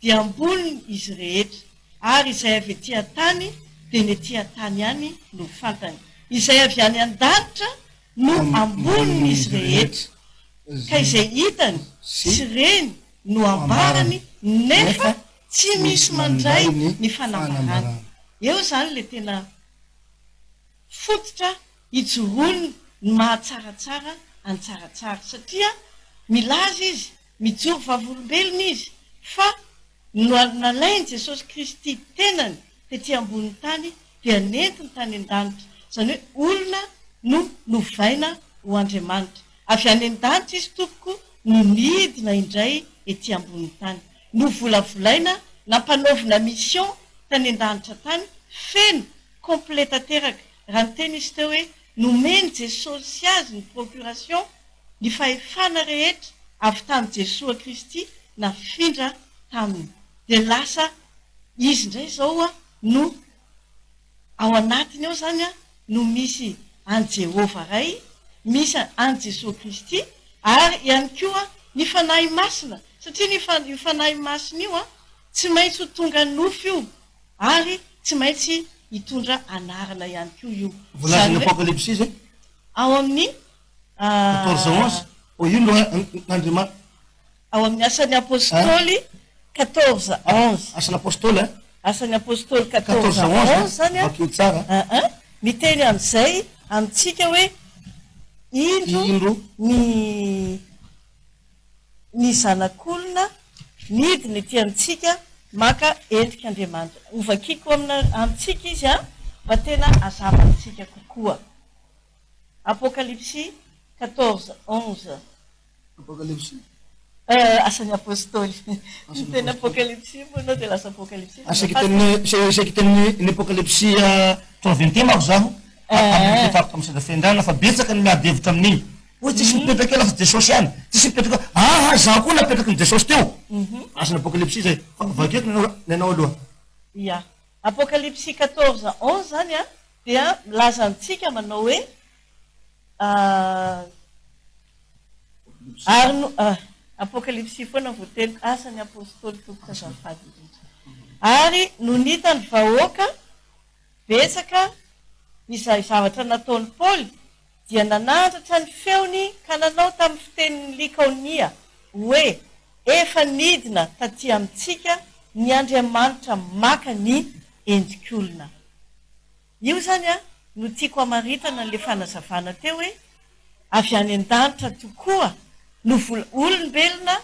dia ambony izy rehetra ary izay avy etỳ tany dia ny etỳ tany ihany no fantany. Izay avy any an-danitra no ambony izy rehetra ka izay hitany sy reny no ambarany nefa tsy misy mandray ny fanambarany. Eo zany le tena fototra ijoroany ny mahatsaratsara antsaratsara satria milaza izy mijoro vavolombelona izy fa no nalainy Jesosy Kristy tenany tetỳ ambony tany dia nentiny tany an-danitra. Zany hoe olona no novaina ho Andriamanitra avy any an-danitra izy tompoko no nidina indray etỳ ambony tany no volavolaina nampanaovina mission tany an-danitra tany feno kompleta teraka raha ny teny izy teo hoe nomeny Jesosy azy ny procuration ny fahefana rehetra avy tamin'i Jesosy Kristy nafindra taminy dia lasa izy indray zao a no ao anatiny ao zany a no misy any Jehova ray misy any Jesosy Kristy ary ihany koa ny fanahy masina satria ny fanahy masina io a tsy maintsy ho tonga nofo io ary tsy maintsy hitondra anarana ihany koa io. Volazany apokalypsy izy ao amin'ny 14:11 io no n'Andriamanitra ao amin'ny asan'ny apôstôly 14:11 asan'ny apôstôly asan'ny apôstôly 14:11 zany a miteny amin'izay amintsika hoe indro ny zanak'olona nidiny etỳ amintsika maka endrik'Andriamanitra. Ovakiko amintsika izy a mba tena azavantsika kokoa. Apocalypse 14:11. Apocalypse. Asan'ny apôstôly. Tena apocalypse moa dia lasa apocalypse. Seky teny apocalypse 3:21 mako zaho. Afaka misy fendrana fa betsaka ny miady hevitra amin'iny. Oy tsisy mipetraka ela fa Jesosy ihany. Tsisy mipetraka zaho koa napetraky ny Jesosy teo. Asany apocalypse zay. Fa vaketo nanao aloha. Ya. Apocalypse 14:11 zany a dia milazantsika manao hoe apocalypse foana voateny asan'ny apôstôly tompoka azafady indrindra. Ary no nitany vahoaka betsaka izay zavatra nataony Paoly dia nanandratra ny feony ka nanao tamin'ny fitenin'ny Likaonia hoe efa nidina taty amintsika ny Andriamanitra maka ny endrik'olona. Io zany a no tiako hamaritana le fanazavana teo hoe avy any an-danitra tokoa no olombelona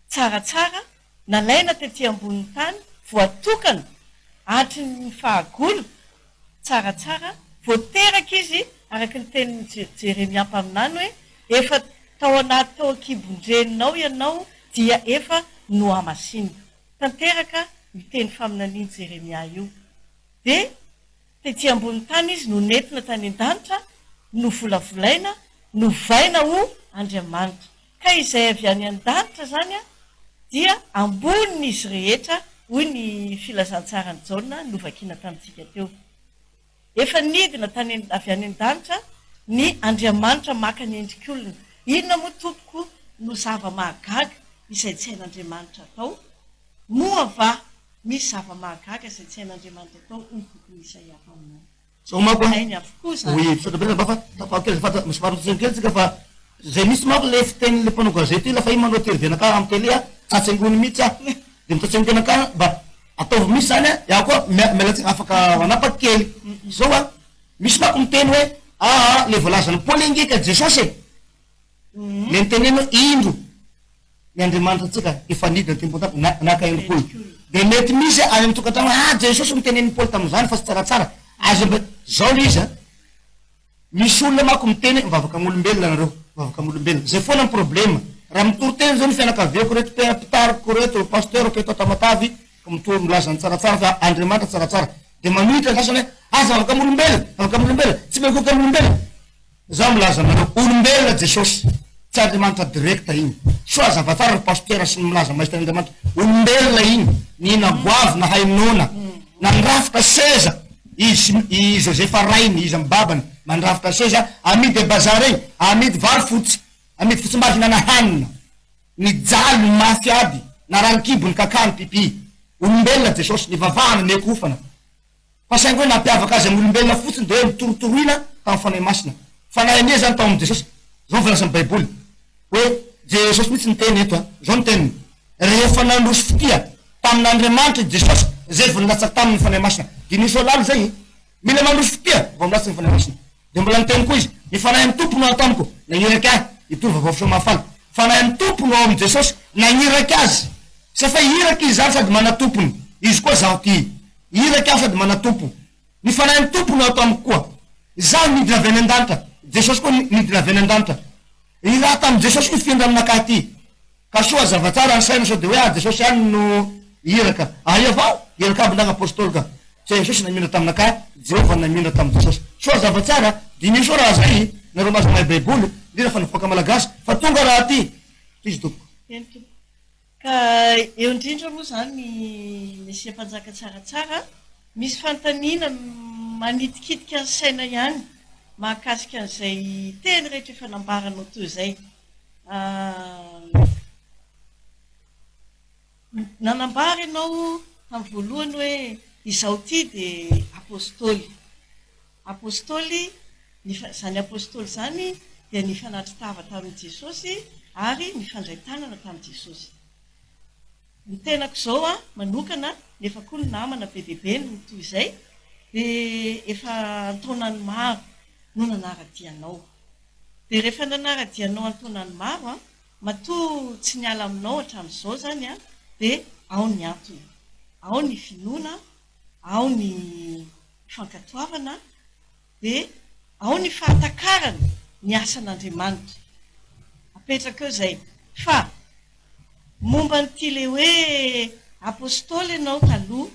tsaratsara nalaina tetỳ ambonin'ny tany voatokana hatry ny fahagolo tsaratsara voateraka izy araka ny tenin'ny Jeremia mpaminany hoe efa tao anaty tao an-kibon-drenonao ianao dia efa no amasiny. Tanteraka miteny faminaniany Jeremia io. Dia tetỳ ambonin'ny tany izy no nentina tany an-danitra no volavolaina no vaina ho Andriamanitra. Ka izay avy any an-danitra zany a dia ambonin'izy rehetra hoy ny filazantsarany Jaona novakiana tamintsika teo. Efa nidina tany avy any an-danitra ny Andriamanitra maka ny endrik'olona. Inona moa tompoko no zava-mahagaga izay tsy hain'Andriamanitra atao? Moa va misy zava-mahagaga izay tsy hain'Andriamanitra atao ny tokony isay hafa aminao. So mako hainy avokoa zany. Oui, so dabena bafa tapakely fata msifarotseny kely tsika fa zay misy mako le fiteny le mpanao gazety lafa iny manao televiziona ka amin'ny télé a tsatsangony mihitsy a de mitsatsangony tena ka mba ataovy misy zany a iaho koa mialatsika afaka manapaky kely zao a misy mako miteny hoe le voalazany Paoly ingeka Jesosy le niteneno indro ny Andriamanitra tsika efa nidina tempotapy naka endrik'olo de mety misy any amin'ny tokantrano Jesosy mitenen'ny Paoly tamin'izany fa tsy tsaratsara azo zao le izy misy olona mako miteny mivavaka amin'olombelona nareo mivavaka amin'olombelona zay foana ny problema raha mitory-teny zao ny fianakaviako reto mpitariko reto pasteur keto Tamatavy mitory milazany tsaratsara fa Andriamanitra tsaratsara de mamitra sasany hoe zavaka amin'olombelona zavaka amin'olombelona tsy mekoka amin'olombelona zaho milaza nareo olombelona Jesosy tsy Andriamanitra direkta iny soa zavatsara ry pasteur sy ny milaza maisitra Andriamanitra olombelona iny nina goavy na hainona na nirafitra seza i Josepha Rainy izy amin'ny babany mandrafitra seza amidy bazary eny amidy vary fotsy amidy fotsimbary nana hanina ny jaly ny mafy aby na ranikibony kakany pipi olombelona Jesosy ny vavahana ny ekofana fa saingy hoe nampiavaka azy amin'ny olombelona fotsiny de hoe mitorotoroina tamin'ny fanahy masina fanahy anie zany tao amin'ny Jesosy zao mivolasany baiboly hoe Jesosy mihitsy ny teny eto zao ny teniny rehefa nandroso fotia tamin'Andriamanitra Jesosy zay voalatsaka tamin'ny fanahy masina de nisy olalo zay mila mandroso fotia vao milatsaka ny fanahy masina de mbola niteny koa izy ny fanahy amin'ny tompo no atamiko nagniraky ahy itovy vaovao mafaly fanahy amin'ny tompo no ao amin'ny Jesosy nagniraky azy sa fa iraky izy zany sady mana tompony izy koa zaho ty iraky aho sady mana tompo ny fanahy amin'ny tompo no atao amiko koa zaho nidina avy any an-danitra Jesosy koa nidina avy any an-danitra i raha tamin'ny Jesosy io findra aminakahy ty ka soa zavatsara ny saina sao de hoe Jesosy ihany no iraka ia avao iraka aby ndagny apôstôly ka Jesosy namindra taminakahy Jehovah namindra tamin'ny Jesosy soa zavatsara de misy raha zay nareo mazo mahay baiboly ndrina fa nivoaka malagasy fa tonga raha ty izy tompoko ka eo indrindra moa zany ny mesia mpanjaka tsaratsara misy fantaniana manitikitika ny saina ihany mahakasika an'izay teny rehetra efa nambaranao toy izay nanambara ianao tamin'ny voalohany hoe izao ty de apôstôly zany apôstôly zany dia nifanatritava tamin'i Jesosy ary nifandray tanana tamin'i Jesosy. Ny tenako zao manokana nefa koa ny namana be deabe no toy izay dia efa antaonany maro no nanaradianao. Dia rehefa nanaradianao antaonany maro matoa tsy niala aminao hatramin'izao zany dia ao ny antony, ao ny finoana, ao ny fankatoavana, dia ao ny fahatakarana ny asan'Andriamanitra. Apetraka eo izay. Fa momba nyity le hoe apôstôly ianao taloha,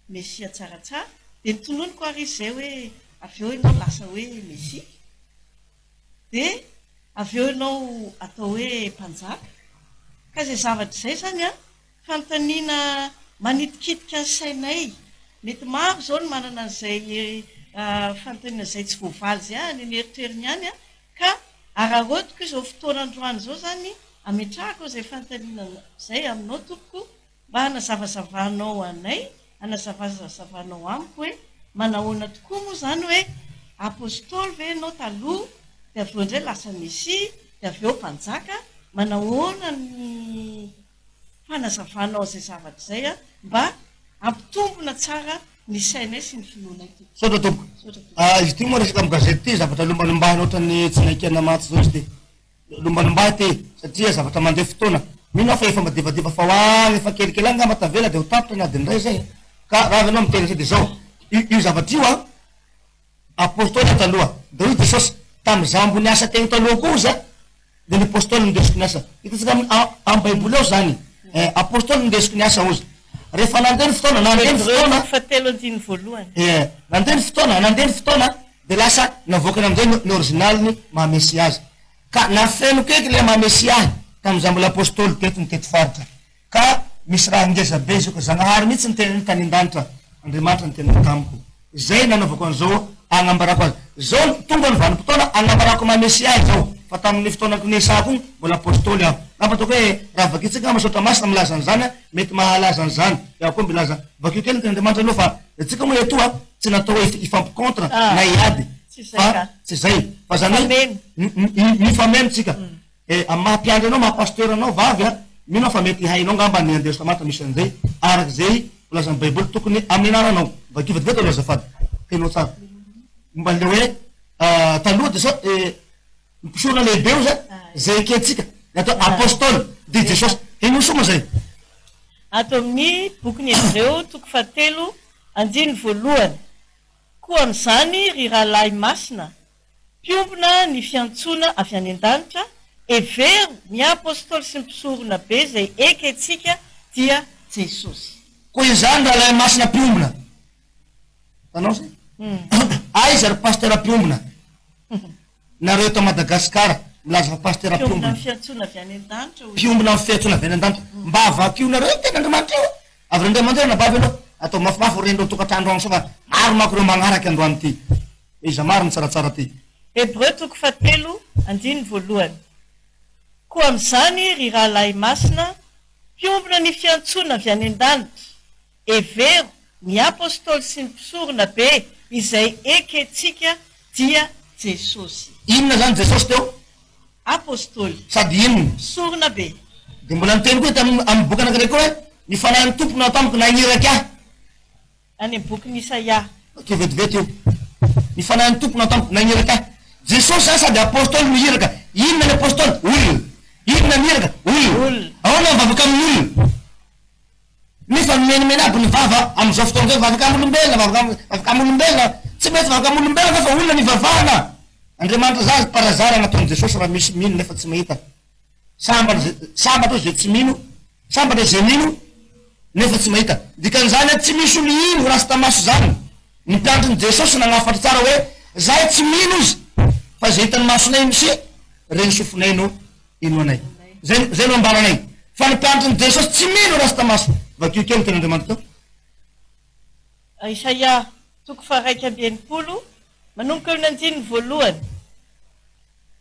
mesia tsaratsara, dia nitononiko ary izy izay hoe avy eo ianao lasa hoe mesia, dia avy eo ianao atao hoe mpanjaka. Ka izay zavatra izay izany a, fanontaniana manitikitika ny sainay. Mety maro izao ny manana an'izay fanontaniana izay tsy voavaly izay any ny eritreriny ihany a, ka arahodiko izao fotoana androany izao izany ametrahako izay fanontaniana izay aminao tompoko, mba hanazavazavanao anay, hanazavazavanao amiko hoe manahoana tokoa moa izany hoe apôstôly ve ianao taloha, dia avy eo indray lasa mesia, dia avy eo mpanjaka, manahoana ny fanazavanao izay zavatra izay a, mba ampitombona tsara ny sainay sy ny finoanay tompoko. Saotra tompoko. Izy ty moa resaka amin'ny gazety ty zavatra lombalombahy ohatran'ny tsy naikana maty zao izy ty. Lombalombahy ty satria zavatra mandeha fotoana. Mino aho fa efa madevadeva fa hoany efa kelikely angamba tavela dia ho tapitra ny adiny iray zay. Ka raha anao miteny dia zao. Io zavatra io a apôstôly taloha. Dia io Jesosy tamin'izaho ambony asa teny taloha koza dia ny apôstôly nindesiko ny asa. Hitantsika amin'ny baiboly ao zany. Apôstôly nindesiko ny asa ozy. Rehefa nandeha ny fotoana, nandeha ny fotoana. Fatelo andiny voalohany. Nandeha ny fotoana, dia lasa navoakana amin'izay ny originaliny mahamesy azy. Ka nafenoko eky le mahamesy ahy tamin'izaho mbola apôstôly teto ny teto faritra. Ka misy raha ngeza be izy io ka Zagnahary mihitsy ny tany an-danitra, Andriamanitra ny teniny tamiko. Izay nanavako an'izao agnambarako azy. Zao tonga ny vanim-potoana agnambarako mahamesy ahy zao. Fa tamin'ny fotoanako nesako igny mbola apôstôly aho. Raha fatako hoe raha vakitsika masotra masina milaza an'izany mety mahalaza an'izany. Iaho koa milaza vakio kely ny Andriamanitra aloha fa atsika moa eto a tsy natao hoe ifampikontra na iady. Fa tsy zay. Fa zany mifameno tsika. Amin'ny mahampiandry anao, mahapasteur anao vavy a, mino fa mety hainao ngamba ny andeha Samata misy an'izay. Araka izay volazan'ny baiboly tokony amin'ny anaranao. Vakio vetivety aloha azafady. Tenao tsara. Mba le hoe taloha dia sao mpisorona lehibe io zay eketsika atao apôstôly dia Jesosy ino soma zay. Ato amin'ny bokyny Hebreo toko fahatelo andiny voalohany. Koa amin'izany ry rahalahy masina, mpiombona ny fiantsoana avy any an-danitra, every ny apôstôly sy ny mpisorona be izay eketsika dia Jesosy. Koa izany rahalahy masina mpiombona. Tanao zay? Aiza ry pasteur mpiombona? Nareo eto Madagasikara milaza fa pasteur mpiombona. Fiantsoana avy any an-danitra. Mpiombona amin'ny fiantsoana avy any an-danitra. Mba avakio nareo tena Andriamanitra io. Avy Andriamanitra nabavy anao. Atao mafimafy rendreo tokantrandro agny sofa maro manko ireo magnaraka androany ty. Iza maro ny tsaratsara ty. Hebreo toko fahatelo andiny voalohany. Koa amin'izany ry rahalahy masina, mpiombona ny fiantsoana avy any an-danitra, every ny apôstôly sy ny mpisorona be izay eketsika dia Jesosy. Inona zany Jesosy teo? Apôstôly. Sady inona? Mpisorona be. Dia mbola niteny koa amin'ny boky anankiray koa hoe ny fanahin'ny tompony ao tamiko nagniraka ahy. Any amin'ny boky Isaia. Ke vetivety io. Ny fanahin'ny tompony ao tamiko nagniraka ahy. Jesosy zany sady apôstôly mihiraka. Inona ny apôstôly? Olona. Inona miraka? Olona. Ahoana mivavaka amin'olona? Nefa menimena aby ny vava amin'izao fotoana zao vavaka amin'olombelona, vavaka amin'olombelona. Tsy mety vavaka amin'olombelona fa olona nivavahana. Andriamanitra zazy parazara nataon'i Jesosy raha misy mino nefa tsy mahita. Sambatra zay tsy mino, sambatra zay mino nefa tsy mahita. Dikan'izany tsy misy olo ino rasta maso zany. Ny mpiandrin'i Jesosy nagnafatra tsara hoe zahay tsy mino izy fa zay hitany masonay misy reny sofonay no ino anay. Zay no ambaranay. Fa ny mpiandrin'i Jesosy tsy mino rasta maso. Vakio kely tena Andriamanitra teo. Isaia toko faha 1:20 manomboka eo ny andiny voalohany.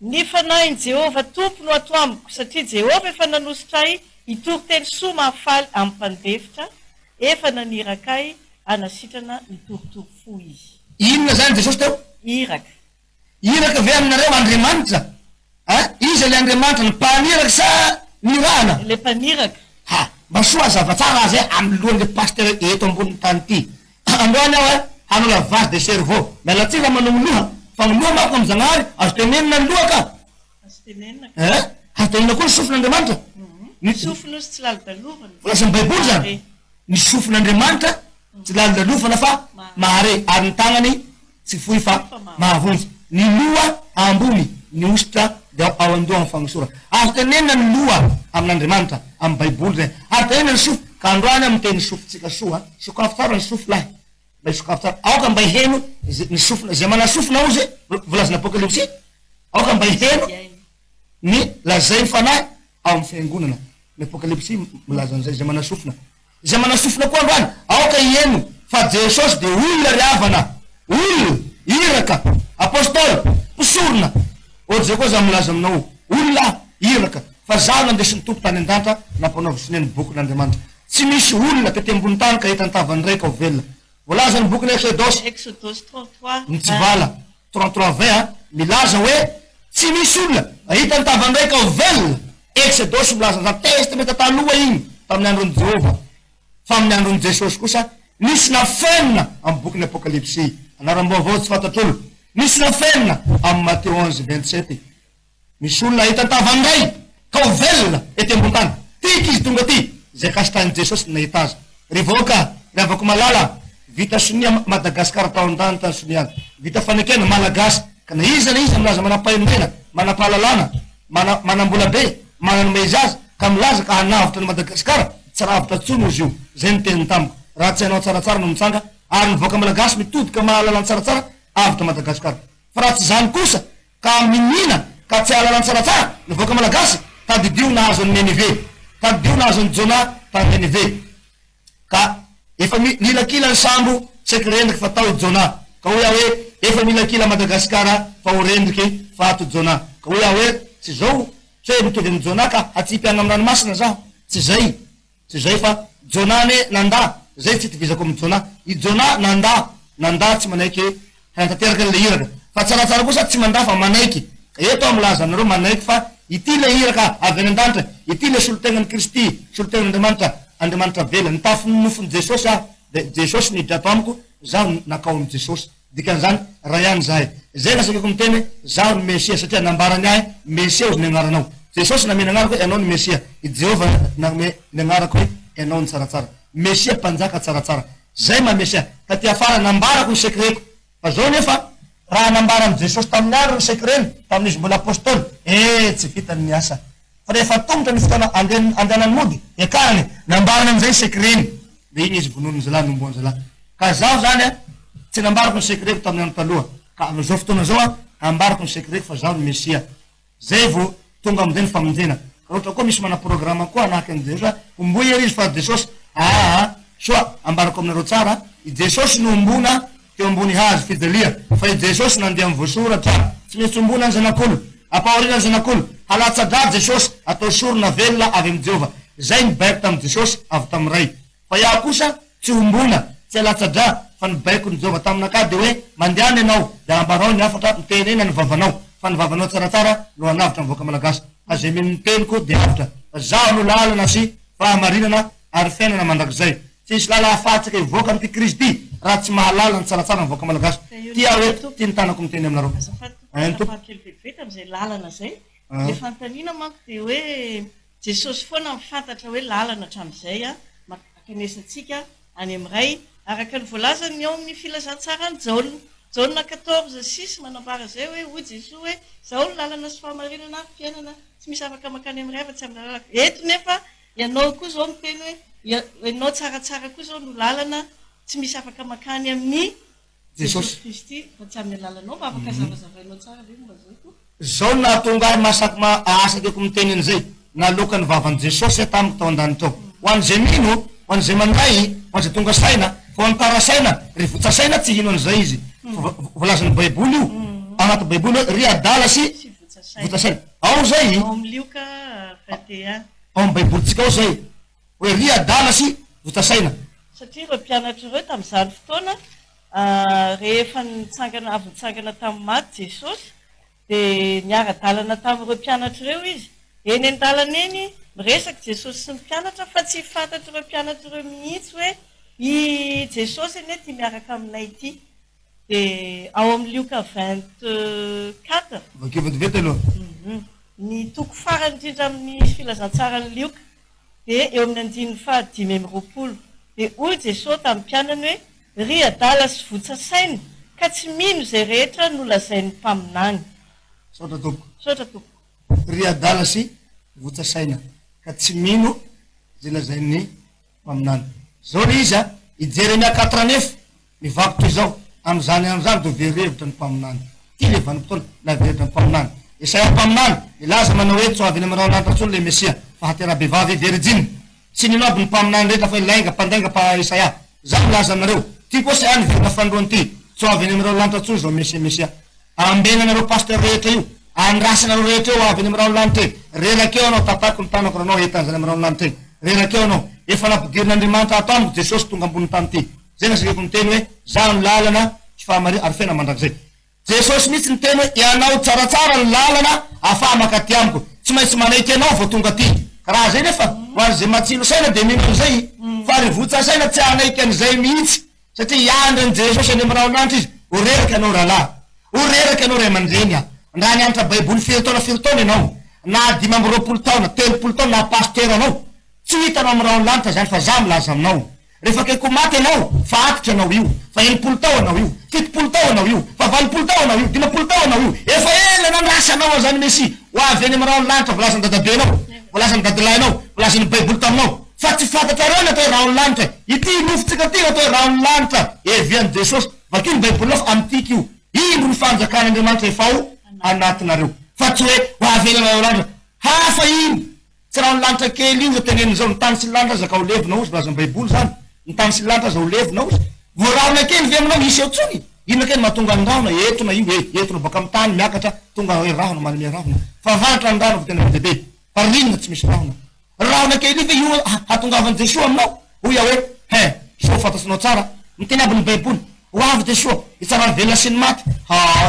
Ny fanahin'i Jehova tompo no ato amiko, satria Jehova efa nanositra ahy hitory teny soa mahafaly amin'ny mpandefitra, efa naniraka ahy hanasitrana nitoritory fo izy. Inona zany Jesosy teo? Iraka. Iraka ve aminareo Andriamanitra? Iza le Andriamanitra ny mpaniraka sa nirahana? Le mpaniraka. Ha, mba soa zavatsara azy amin'ny lohan'le pasteur eto ambony tany ity. Androany aho hanola vase de cerveau. Mialatsika manao loha, fa ny loha manko amin'ny Zagnahary azo tenenina ny loha ka. Azo tenenina. Azo tenenina koa ny sofin'Andriamanitra. sofina sy tsy lalidalovana volazany baiboly zany ny sofin'Andriamanitra tsy lalidalovana fa mahare ary ny tagnany tsy fohy fa mahavonjy ny loha ambony ny ositra dia ao andoha amin'ny fagnosora azo tenena ny loha amin'Andriamanitra amin'ny baiboly zay ary tenena ny sofo ka androany amin'ny teny sofintsika soa sokafo tsara ny sofo lahy mba sokafo tsara aoka mba heno ny sofina zay mana sofina ao zay volazana apokalypsy aoka mba heno ny lazay ny fanahy ao amin'ny fiangonana ny apokalypsy milaza an'izay zay mana sofina koa androany aoka hieno fa Jesosy de olona riavana olona iraka apôstôly mpisorona ohatr'izay koa za milaza aminao olona iraka fa zaho nandesiny tompo tany an-danitra nampanaovy sineny bokin'Andriamanitra tsy misy olona tety ambony tany ka hita ny tavany raika ao velona voalaza ny boky ny Exodus 33 mitsivala 33:20 milaza hoe tsy misy olona ahita ny tavany raika ao velona Exodus milaza za testamenta taloha igny tamin'ny andron'i Jehova fa amin'ny andron'i Jesosy kosa nisy nafenina amin'ny boky ny apokalypsy anaram-baovao tsy fantatr'olo nisy nafenina amin'ny Matteo 11:27 misy olona ahita ny tavany ray ka ao velona ety ambony tany tiky izy tonga ty zay kasitany Jesosy nahita azy rivoaka riavako malala vita sonia Madagasikara tao an-dany tany soniany vita fanekena malagasy ka na izy milaza manam-pahaelomena manam-pahalalana manam-bola be mananome azy ka milaza ka hanavitra ny Madagasikara tsy ravitra tsony izy io zay ny teniny tamiko raha tsy hainao tsaratsara no mitsanga ary nivoaka malagasy mitodika mahalalany tsaratsara avitra Madagasikara fa raha tsy zany kosa ka minina ka tsy hahalalany tsaratsara nivoaka malagasy tadidio nahazo ny Ninive tadidio nahazo ny Jona tany Ninive ka efa milakila ny sambo tseky rendriky fa tao Jona ka hoe hoe efa milakila Madagasikara fa ho rendriky fa ato Jona ka hoe hoe tsy zao tsy hoe mitovy amin'ny Jona ka hatsipihana amin'ny ranomasina zaho tsy zay fa Jona ne nanda zay tsy itovizako amin'ny Jona i Jona nanda tsy manaiky hantateraky an'le iraka fa tsaratsara kosa tsy manda fa manaiky eto milaza anareo manaiky fa ity le iraka avy any an-danitra ity le solotegnan'ny Kristy solotegnan'Andriamanitra vela ny tafin'ny nofony Jesosy Jesosy niditra ato amiko zaho nakao amin'ny Jesosy dikan'izany raha ihany zahay zay nasakako miteny zaho ny Mesia satria nambarany ahy Mesia ozy ny agnaranao Jesosy namena agnarako hoe ianao ny Mesia i Jehova nanome ny agnarako hoe ianao ny tsaratsara Mesia mpanjaka tsaratsara zay ma Mesia ka ty afara nambarako ny sekreko fa zao nefa raha nambara am Jesosy tamin'ny andro ny sekreny tamin'izy mbola apôstôly tsy vitany miasa fa rehefa tongotra ny fotoana andehanany mody ekany nambarana an'izay sekreny de igny izy vonon'ny zalahy nombony zalahy ka zaho zany tsy nambarako ny sekreko tamin'ny andro taloha ka am'izao fotoana zao ambarako ny sekreko fa zaho ny Mesia zay vo tonga am'izay ny famonjena ka ohatra koa misy mana programme koa anahaky an' Jesosy omboy ery izy fa Jesosy soa ambarako aminareo tsara i Jesosy no ombona teo ambony hazo fijalia fa i Jesosy nandeha amin'ny voasoratra tsy maintsy ombona ny zanak'olo ampaoriana ny zanak'olo halatsa-dra Jesosy atao sorona velona avy amin'ny Jehova zay nibaiko tamin'i Jesosy avy tamin'ny ray fa iaho kosa tsy ombona tsy halatsa-dra fa nibaiko ny Jehova taminaka de hoe mandehana ianao de ambarao ny afatra mitenena ny vavanao fa ny vavanao tsaratsara no anavitra mivoaka malagasy fa zay mino miteniko de avitra fa zaho no lalana sy fahamarinana ary fiainana mandrakizay tsisy lala afatsaka ivoaka am'ty Kristy raha tsy mahalala ny tsaratsara mivoaka malagasy tia hoe ty nitanako miteny aminareo azafakely vetivety am'izay lalana zay le fantanina manko de hoe Jesosy foana mifantatra hoe lalana hatramin'izay makanesatsika any amiray araka ny voalazany eo amin'ny filazantsara ny Jaona 14:6 manambara zay hoe hoy Jesosy hoe zao ny lalana sy fahamarinana fiainana tsy misy afaka makany amiray fa tsy amin'ny lalana eto nefa ianao koa zao miteny hoe ianao tsaratsara koa zao no lalana tsy misy afaka makany amin'ny Jesosy Kristy fa tsy amin'ny lalanao mba afaka zavazavainao tsara ve mba zay koa zao nahatonga ahy masaky asakeko miteny an'izay naloka ny vavan'i Jesosy tamiko tao an-danitra ao ho an'izay mino ho an'izay mandray ho an'izay tonga saina fa ho antara saina ry votsa saina tsy hino an'izay izy volazan'ny baiboly io agnaty baiboly hoe ry adala sy votsa saina ao zay ao amin'ny Lioka 21 ao amin'ny baibolitsika ao zay hoe ry adala sy votsa saina satria ireo mpianatra ireo tamin'izany fotoana rehefa avy nitsangana tamin'ny maty Jesosy de niara-dalana tamin'ireo mpianatra ireo izy eny an-dalana eny miresaka Jesosy sy ny mpianatra fa tsy fantatra ireo mpianatra ireo mihitsy hoe i Jesosy eny ty miaraka aminay ity de ao amin'ny Lioka 24 vakeo vetivety aloha ny toko farany indrindra amin'ny filazantsara ny Lioka dia eo amin'ny andiny fahadimy amby roapolo dia hoy Jesosy tamin'ny mpianany hoe ry adala sy votsasaina ka tsy mino izay rehetra nolazain'ny mpaminany. Saotra tompo. Saotra tompo. Ry adala sy votsasaina ka tsy mino izay lazain'ny mpaminany. Zao le izy a i Jeremia 49 mivaky toy izao am'izany do verevitra ny mpaminany. Ty le vanim-potoana la verevitra ny mpaminany. Isaia mpaminany ilaza manao hoe tsoavy eny amin'irao lanitra tsony le Mesia fa hatera-behivavy Virgine. Tsy nino aby ny mpaminany rehetra fa ilainga mpandainga pa Isaia. Zany laza aminareo. Ty koa sy any verina fandroany ty. Tsoavy eny amin'irao lanitra tsony zao Mesia. Ambenanareo pasteur rehetra io. Andrasanareo rehetra io avy eny amin'irao lanitra eny. Rerakeo anao tatako ny tanako ranao etan'izany amin'irao lanitra eny. Rerakeo anao. Efa nampidirin'Andriamanitra ato amiko Jesosy tonga ambony tany ty. Zay nasakeko miteny hoe za ny lalana sy fahamari ary fena mandrakizay. Jesosy mihitsy ny teny hoe ianao tsaratsara ny lalana ahafaha makaty amiko. Tsy maintsy manaiky anao vao tonga ty. Karaha zay nefa ho an'izay matsilo saina dia mino an'izay. Fa ry votsa saina tsy hanaiky an'izay mihitsy. Satria iandry ny Jesosy any amin'irao lanitra izy. Oreraky anao rahalahy. Oreraky anao ray aman-dreny a. Ndra nianatra baiboly firy taona ianao. Na 5 taona, 3 taona na pasteur anao. Tsy hitanao amin'irao lanitra zany fa za milaza aminao. Rehefa kaiku maty anao fa atitra anao io, fa 80 tao anao io, 70 tao anao io, fa 20 tao anao io, 50 tao anao io, efa ela nandrasa anao zany Mesy. Ho avy eny amin'irao lanitra volazany dadabenao, volazany dadilahinao, volazany baiboly taminao. Fa tsy fantatra reo natao rao lanitra. Ity nofotsika ty natao rao lanitra. Evian'i Jesosy, vakio ny baiboly fa amtiky io. Indro ny fanjakan'Andriamanitra efa ao anatinareo. Fa tsy hoe ho avy eny rao lanitra. Hafa ino. Tsy rao lanitra kely io tenen'izao ny tany sy lanitra zaka ho levinao izy volazany baiboly zany. Ny tany sy lanitra zao ho levinao izy. Voaraona kely ve aminao misy eo tsony. Ino kely mahatonga ny rahona etona io etona baka amin'ny tany miakatra tonga hoe rahona manome rahona. Fa vanitra ny rahona tena bebe. Fa rinona tsy misy rahona. Rahona kely ve io hatongavan'i Jesosy aminao. Hoy hoe so fantatsinao tsara. Miteny aby ny baiboly. Ho avy Jesosy itsara ny velona sy ny maty.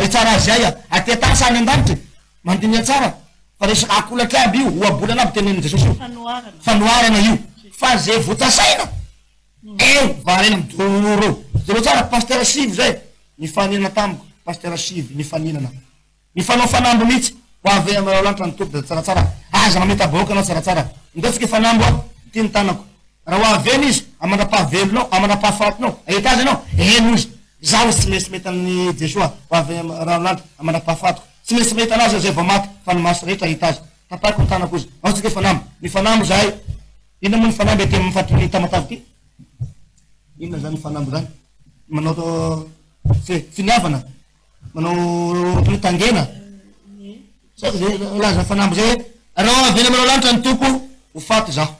Itsara azy ay atetasa any an-danitra. Mandiniha tsara. Fa resaka akolatra aby io ho abolana aby tenen'i Jesosy io. Fanoharana io. Fa zay voatsasaina. Varena midoro. Zero tsara pasteur Sivy zay. Nifanina tamiko. Pasteur Sivy nifaninana. Nifanao fanambo mihitsy. Ho avy amin'irao lanitra ny tompy tsaratsara. Aza mameta bahoaka anao tsaratsara. Ndetsika fanambo aho. Ty ny tanako. Raha ho avy eny izy amandra-pahavelonao, amandra-pahafatinao. Ahita azy anao. Eno izy. Zaho tsy mesy mety amin'ny Jesosy. Ho avy amin'irao lanitra amandra-pahafatiko. Tsy mesy mety anazy zay vao maty. Fa ny maso rehetra ahita azy. Tapako ny tanako izy. Ao tsika fanambo. Ny fanambo zahay. Ino moa ny fanambo ety amin'ny fatiny tamatavy ty? Ino zany fanambo zany? Manao finiavana. Manao tangena. Laza fanambo zay. Raha avy eny amin'irao lanitra ny toko ho faty zaho.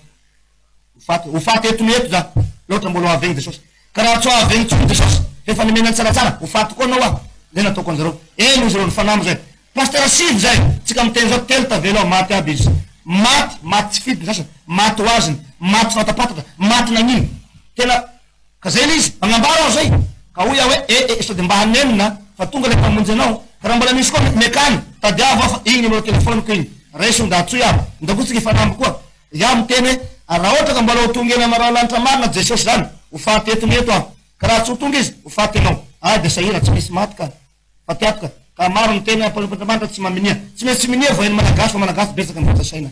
Ho faty eto eto zaho. Loatra mbola ho avy eny Jesosy. Karaha tsy ho avy eny tsony Jesosy. Efa nimenany tsaratsara. Ho faty koa anao aho. Zay nataoko anjareo. Eno izy reo ny fanambo zay. Pasteur Sivy zay. Tsika miteny zao telo tavelo maty aby izy. Maty tsy fidy sasany. Maty ho aziny. Maty fatapatatra. Maty nanino. Tena ka zay izy magnambara aho zay. Ka hoy aho hoe sady mba hanenina fa tonga le mpamonjy anao. Ka raha mbola misy koa mekany tadiavo aho fa igny amin'ireo telefoniko igny. Raisy da atsoy aho. Ndakotsika ifanambo koa. Iaho miteny hoe raha ohatra ka mbola ho tonga eny amin'irao lanitra marina Jesosy zany. Ho faty eto eto aho. Ka raha tsy ho tonga izy ho faty anao. De sahira tsy misy maty ka. Fa tiatoka. Ka maro ny tena Andriamanitra tsy maminia. Tsy maintsy minia vao eny malagasy fa malagasy betsaka ny voatsasaina.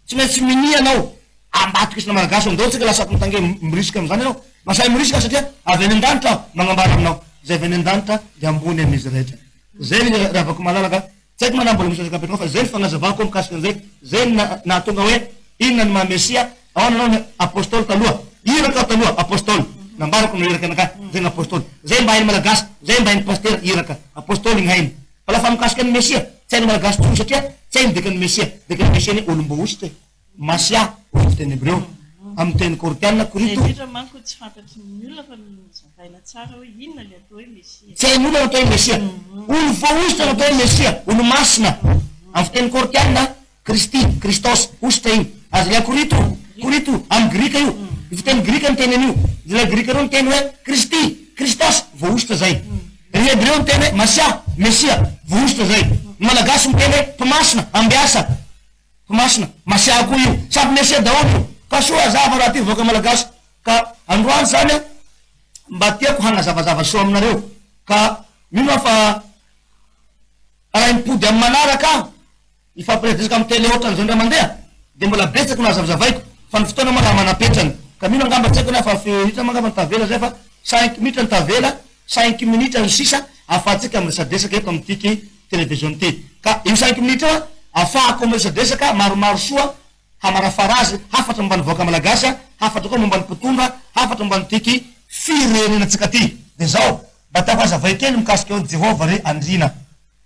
Tsy maintsy minia anao. Ambatoka isina malagasy ndao tsika lasa mitange mirisika am'izany anao. Masahy mirisika satria avy eny an-danitra aho magnambara aminao. Zay avy eny an-danitra dia ambony amin'izy rehetra. Zay ny ravako malalaka. Tsy haiko manambola misy kapitao fa zay ny fagnazavako mikasika an'izay. Zay nahatonga hoe inona ny mamesia ao nanao ny apôstôly taloha. Iraka taloha apôstôly. Nambarako no iraka anaka zay ny apôstôly. Zay mba hainy malagasy, zay mba hainy pasteur iraka. Apôstôly ny hainy. Fa lafa mikasika ny Mesia, tsy hainy malagasy tsony satria tsy hainy dika ny Mesia. Dika ny Mesia ny olombo ositra. Masia, amin'ny teny Hebreo. Amin'ny teny Kortiana, Korito. Manko tsy fantatry ny olona fa zavaina tsara hoe inona le atao hoe Mesia. Tsy hainy olona natao hoe Mesia. Olo voaositra natao hoe Mesia. Olo masina. Amin'ny teny Kortiana, Kristi, Kristos, ositra iny. Azy le Korito, Korito, amin'ny Grika io. Fiteny Grika ny teny io. Le Grika reo ny teny hoe Kristi, Kristos, voaositra zay. Ry Hebreo ny teny hoe Masia, Mesia, voaositra zay. Malagasy ny teny hoe mpamasina, ambiasa. Mpamasina, Masia koa io. Samy Mesia daholo. Ka soa zava raha ty voaka malagasy. Ka androany zany mba tiako hanazavazava soa aminareo. Ka mino fa raha impody amin'ny manaraka ifampiredisaka amin'ny tele ohatra ny zandra mandeha. De mbola betsaky no azavazavaiko. fa ny fotoana moa raha manapetrany ka mino angamba tsy haiko na fa feitra mangamba ny tavela zay fa 5 minitra ny tavela 5 minitra ny sisa afahatsika miresadresaka eto am'tiky télévision ty ka io 5 minitra io afahako miresadresaka maromaro soa hamarafara azy hafatra momba ny voaka malagasy hafatra koa momba ny mpitondra hafatra momba ny tiky firenenatsika ty de zao mba tiako azavay kely mikasika eo Jehova re andrina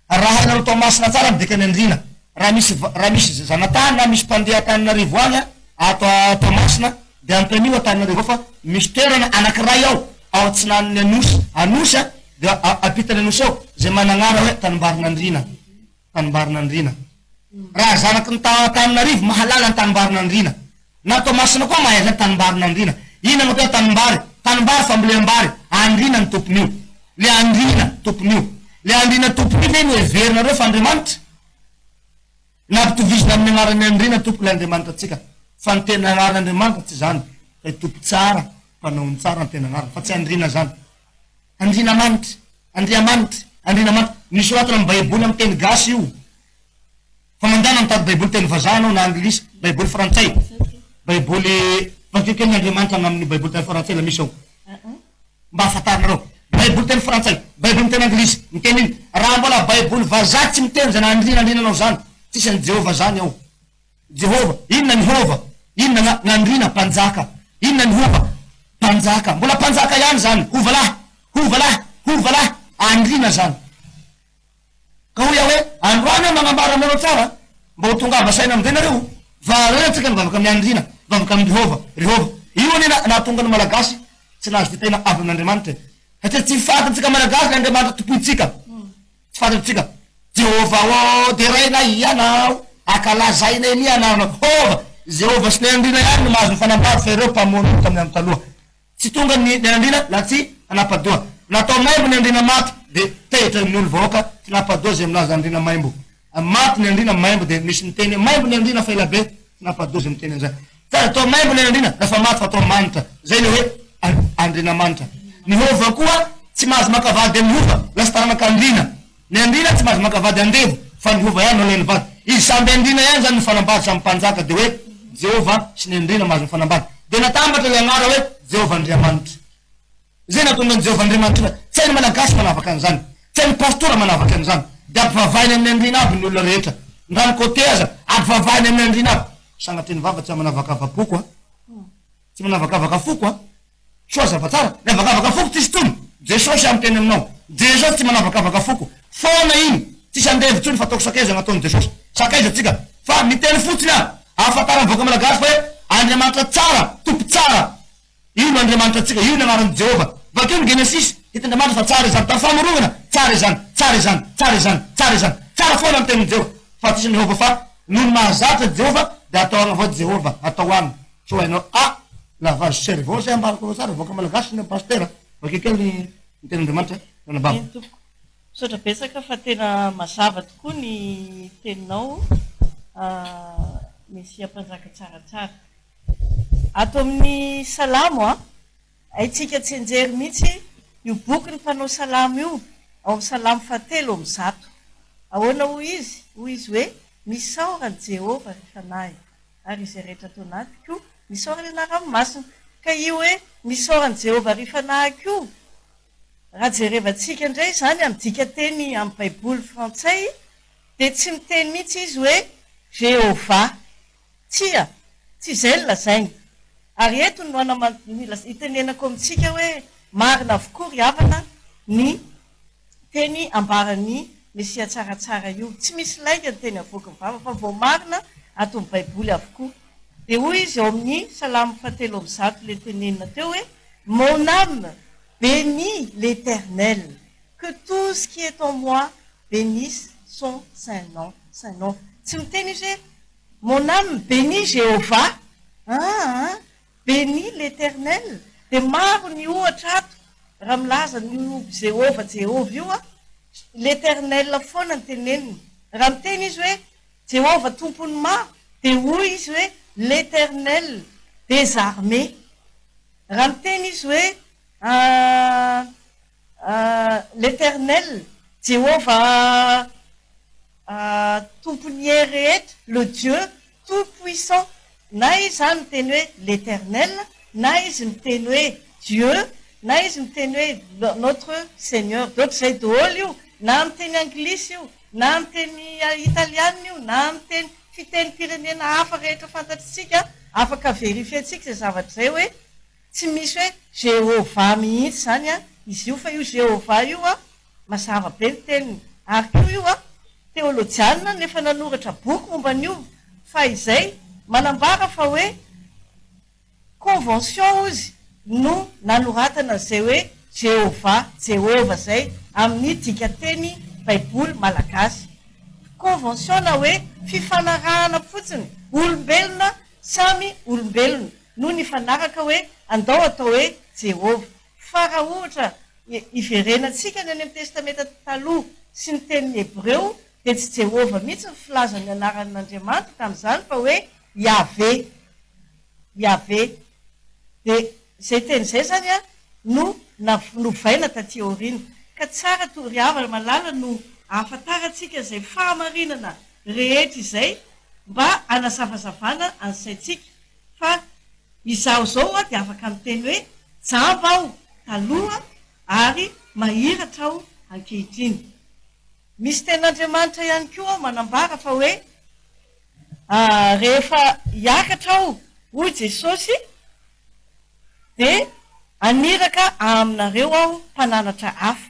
raha hainareo tao masina tsara midika ny andrina raha misy zanatany na misy mpandeha Antananarivo agny atao masina de antonio Antananarivo fa misy toerana anankiray ao antsinan'ny anosy de apitany anosy ao zay managnara hoe tanimbarin'andrina raha zanaky ny Antananarivo mahalala ny tanimbarin'andrina na tao masina koa mahay zany tanimbarin'andrina ina no hoe tanimbary famboleam-bary andrina ny tompony io le andrina tompony io le andrina tompony io no heverinareo fa Andriamanitra na pitovizina amin'ny agnaran'ny andrina tompo le Andriamanitra atsika fa ny tena agnaran'Andriamanitra tsy zany fa tompo tsara mpanao tsara ny tena agnarany fa tsy andrina zany Andriamanitra misoratana amin'ny baiboly amin'ny teny gasy io fa mandana mitady baiboly teny vazana na anglisy baiboly frantsay baiboly fakekely Andriamanitra amin'ny baiboly teny frantsay la misy ao mba afatarnareo baiboly teny frantsay baiboly teny anglisy miteny iny raha mbola baiboly vazaha tsy miteny zany andrinanao zany tsisy any Jehova zany ao Jehova inona ny hova inona n'andrina mpanjaka inona ny hova mpanjaka mbola mpanjaka ihany zany hovalahy andrina zany ka hoy hoe androany magnambara aminareo tsara mba ho tonga basaina amin'ireo varentsika nivavaka amin'ny andrina vavaka amin'ny Rehova io ny nahatonga ny malagasy tsy nahazo vitena avy amin'Andriamanitra satria tsy fatantsika malagasy n'Andriamanitra tompoitsika tsy fatantsika Jehova o de raina ianao akalazaina eny anarana Jehova sy ny andrina ihany no mahazo ny fanambady fa ireo mpamono tamin'ny amin'ny taloha tsy tonga ny andrina la tsy anapadoa natao maimbo ny andrina maty de tehitra ny olo vahoaka tsy napadoa zay aminazy andrina maimbo maty ny andrina maimbo de misy miteny maimbo ny andrina fa elabe tsy napadoa zay miteny an'izay fa atao maimbo ny andrina lafa maty fa atao manitra zay le hoe andrina manitra ny hova koa tsy mahazo makavady amin'ny hova lasa taranaka andrina ny andrina tsy mahazo makavady andevo fa ny hova ihany nalainy vady izy samby andrina ihany zany ny fanambady samby mpanjaka de hoe Jehova sy ny andrina mahazo ny fanambady de natambatra le agnara hoe Jehova Andriamanitra zay natonga ny Jehova Andriamanitra tsy hainy malagasy manavaka an'izany tsy hainy pastora manavaka an'izany de ampivavahiny amin'ny andrina aby ny olona rehetra ndrany côté aza ampivavahiny amin'ny andrina aby sanatry ny vava tsy manavakavapoko tsy manavakavaka foko soa zavatsara ny avakavaka foko tsisy tono Jesosy amin'ny teny aminao Jesosy tsy manavakavaka foko fona iny tsisy andevitsony fa ataoko sakaiza nataony Jesosy sakaiza tsika fa miteny fotsiny ahafatara mivoaka malagasy fa hoe Andriamanitra tsara tompo tsara io no Andriamanitra tsika io no agnaran'ny Jehova vakeo ny Genesis hit'Andriamanitra fa tsara izany tafamorogana tsara izany tsara foana amin'ny tenin'ny Jehova fa tsisy Jehova fa noho mahazatra Jehova de atao agny avao Jehova atao any so hainao la cerveau zay ambarako tsara voaka malagasy ny pasteur vakekely ny tenin'Andriamanitra nanababa sotra betsaka fa tena mazava tokoa ny teninao misy ampanjaka tsaratsara ato amin'ny salamo aitsika tsy enjery mihitsy io boky ny mpanao salamo io ao amin'ny salamo fahatelo amin'ny zato ahoana hoy izy hoe misaorany Jehova rehefa nahy ary izay rehetra atao anatiko misaorany anarany masina ka io hoe misaorany Jehova rehefa nahiko io raha jerevantsika indray zany amidika teny amin'ny baiboly frantsay de tsy miteny mihitsy izy hoe Jehova tsy zay ny lazainy ary eto no mila itenenako amintsika hoe marina avokoa ry havana ny teny ambaran'ny mesia tsaratsara io tsy misy lainga ny teny avoaka mivava fa vao marina ato amin'ny baiboly avokoa de hoy izy eo amin'ny salamo fahatelo amin'ny zato le tenenina teo hoe mon âme bénis l'Éternel, que tout ce qui est en moi bénisse son saint nom. Tsy miteny izy hoe mon âme bénit Jéhovah, bénit l'Éternel. De maro ny ohatra ato raha milaza ny Jehova io l'Éternel foana ny teneniny. Raha miteny izy hoe Jehova tompony maro de hoy izy hoe l'Éternel des armées. Raha miteny izy hoe l'Éternel, Jéhovah, tomponier rehetra, le Dieu tout-puissant, na izy zany miteny hoe l'éternel, na izy miteny hoe Dieu, na izy miteny hoe notre Seigneur, d'autres zay daholo io, na miteny anglisy io, na miteny italiana io, na miteny fiteny pirenena hafa rehetra fantatritsika, afaka verifientsika zay zavatra zay hoe tsy misy hoe Jéhovah mihitsy zany a izy io, fa io Jéhovah io a mazava be ny teniny, ary ko io a teolojianina nefa nanoratra boky momba an'io, fa izay manambara fa hoe convention ozy no nanoratana zay hoe Jehova zay amin'ny dikateny baiboly malagasy. Convention na hoe fifanarahana fotsiny, olombelona samy olombelona no nifanaraka hoe andao atao hoe Jehova. Fa raha ohatra iverenatsika ny any amin'ny testamenta taloha sy ny tenin'ny Hebreo dia tsy Jehova mihitsy ny filazan'ny anaran'Andriamanitra tamin'izany fa hoe Yahvé. Dia zay teny zay zany a no novaina taty aoriana, ka tsara ry havana malala no ahafantarantsika zay fahamarinana rehetra izay mba anazavazavana ansaitsika. Fa izaho zao a dia afaka miteny hoe jamba aho taloha ary mahiratra aho ankehitriny. Misy ten'Andriamanitra ihany koa manambara fa hoe rehefa hiakatra aho hoy Jesosy dia aniraka aminareo aho mpananatra hafa.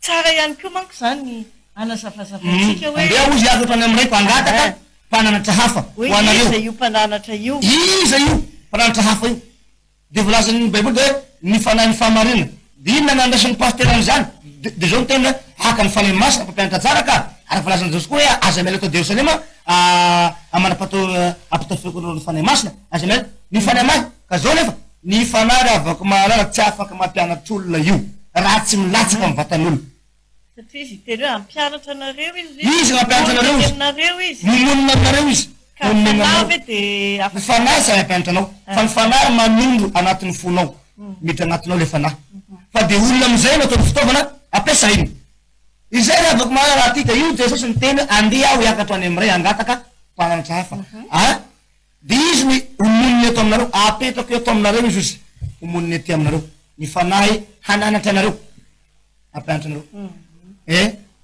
Tsara ihany koa manko zany ny anazavazavatsika hoe andea ozy hiakatra any amin'ray mpangataka mpananatra hafa ho anareo. Iza io mpananatra io? Iza io mpananatra hafa io? Dia volazan'ny baiboly hoe ny fanahy ny fahamarinana. Dia inona nandraisan'ny pasterany zany? Dia zao ny tena haka ny fanahy masina mpampianatra tsara ka ary volazany Jesosy koa hoe aza miala eto Jerusalema apatao fekon'ireo ny fanahy masina, aza miala ny fanahy masina. Ka zao nefa ny fanahy avako mahalala tsy afaka mampianatra olona io raha tsy milatsaka amin'ny vatan'olona. Satria izy teny hoe ampianatra anareo izy mampianatra anareo izy, mimonina aminareo izy. ka fanavy dia ny fanahy sy mampianatra anao, fa ny fanahy manondro anatin'ny fonao, miditra anatinao le fanahy. Fa dia olona amizay natao fitaovana ampiasainy. Izay raha avako mahalala raha tika io Jesosy ny teny andeha aho hiakatra any amin'ray angataka mpananatra hafa. Dia izy ny omoniny eto aminareo, apetako eto aminareo izy ozy omoniny ety aminareo, ny fanahy hananatra anareo ampianatra anareo.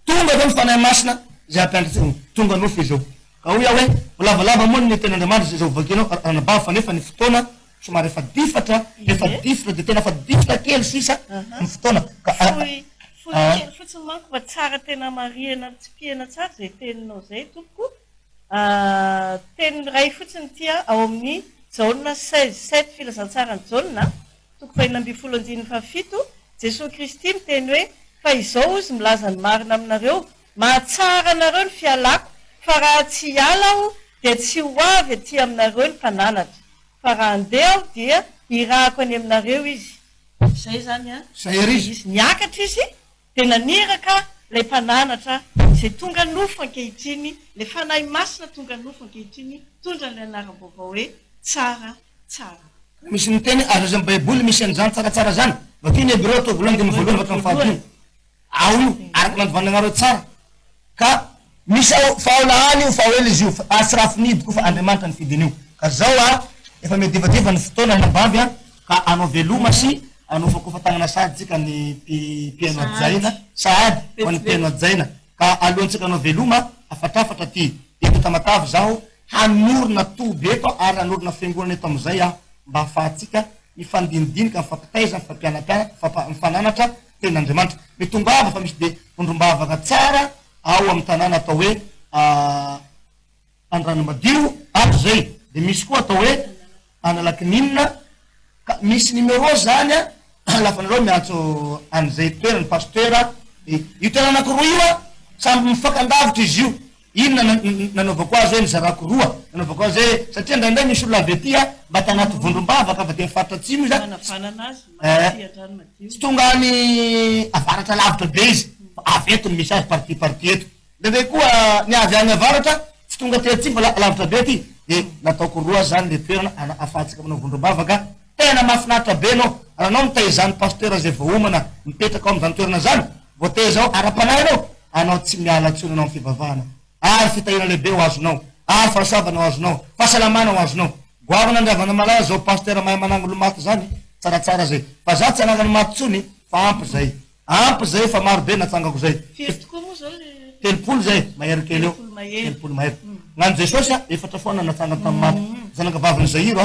Tonga zao ny fanahy masina zay ampianatra tonga anao fe zao. Ka hoy aho hoe lavalava moa ny ten'Andriamanitra zay vakinao anabava fa nefa ny fotoana somary efa difatra dia tena fa difatra kely sisa ny fotoana. Fotsiny manko mba tsara tena marihana tsy pihana tsara zay teninao zay tompoko. Teny ray fotsiny tia ao amin'ny Jaona 16:7 filazantsara ny Jaona 2:7 Jesosy Kristy miteny hoe fa izao izy milaza ny marina aminareo, mahatsara anareo ny fialako, fa raha tsy hiala aho dia tsy ho avy aty aminareo ny mpananatra, fa raha andeha aho dia hirahako any aminareo izy. Zay zany a izy niakatra izy dia naniraka ilay mpananatra zay tonga nofo ankehitriny, le fanahy masina tonga nofo ankehitriny, tondra ny anaram-baovao hoe tsara. Misy ny teny azo azy amin'ny baiboly misy an'izany tsaratsara zany. Vakiny Hebreo to voalohany dia voalohany vatra fahadono ao io araka nandivananareo tsara. Ka misy faolahany io faoela izy io asirafinidy koa fa Andriamanitra ny fidiny io. Ka zao efa medivadiva ny fotoana nabavy ka anao veloma sy anao fakofatanana sady tsika ny mpieno ajaina sady ho any mpieno ajaina. Ka alohantsika anao veloma afatrafatra ty eto tamatavy zaho hanorona toby eto ary hanorona fiangonana eto amizay mba ahafahatsika mifandinidinika mifampitaiza mifananatra ten'Andriamanitra. Mitombava fa misy dia ondrombavaka tsara ao amin'ny tanàna atao hoe Andranomadio ato zay. Dia misy koa atao hoe Analakininina. Ka misy numéro zany lafa nareo miantso an'izay toerany pasteura. Io tena anakiroa io samby mifakandavitra izy io. Inona nanaovako azy hoe nizarako roa, nanaovako azy hoe satria ndraindray misy olona avy ety mba tanaty vondrombavaka fa dia mifaritra atsimo izy tsy tonga any avaratra lavitra be izy fa avy eto ny misy azy parti eto. Dia koa ny avy any avaratra tsy tonga te atsimo fa lavitra be ety dia nataoko roa zany le toerana ahafahantsika manao vondrombavaka. Tena mahafinaritra be anao anao mitahizany pasteura zay voahomana mipetraka ao amin'izany toerana zany, voateza ao ara-panahy anao tsy miala tsony anao amin'ny fivavahana. Ary fitahina lehibe ho azonao, fahasoavana ho azonao, fahasalamana ho azonao. Goavana andriavana malaya zao pasteur mahay manangolo maty zany, tsaratsara zay. Fa za tsy anangany maty tsony, fa ampy zay. Ampy zay fa maro be natsangako zay. Firy tokoa moa zao le Telopolo zay, mahery kely eo. Telopolo mahery. Ngano Jesosy efatra foana natsanga tamin'ny maty. Zanaka vaviny Zairo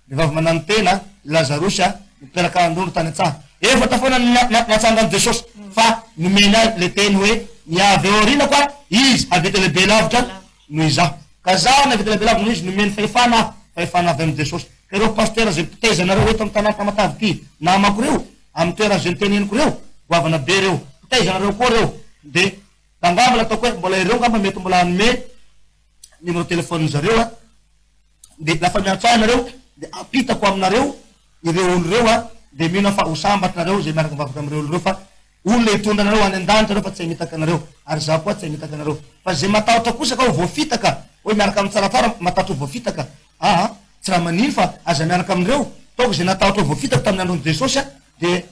le vavy manano tena, Lazarosy miperaka androno tany antsaha. Efatra foana natsangany Jesosy. Fa nomeny azy le teny hoe niavy eo aoriana koa izy avety lehibe lavitra noho izaho. Ka zaho navety lehibe lavitra noho izy nomeny fahefana avy amin'ny Jesosy. Ka ireo pasteur zay mpitezanareo eto amin'ny tanàna Tamatavy ty, namako reo amin'ny toerana zay niteneniko reo, goavana be reo, mpitezanareo koa reo. De tangamba ataoko hoe mbola ireo ngamba mety mbola hanome numéro téléphone zareo de lafa miantso anareo de apitako aminareo ireo olo reo de mino fa ho sambatrareo zay miaraka mivavaka am'ireo olo reo fa olona hitondra anareo any an-danitra reo fa tsy mitaka anareo ary za koa tsy mitaka anareo fa zay matahotra kosa ka ho voafitaka hoe miaraka amin'ny tsaratsara matahotra ho voafitaka tsy raha manino fa aza miaraka amin'ireo taoko zay natahotra ho voafitaka tamin'ny andron'i Jesosy de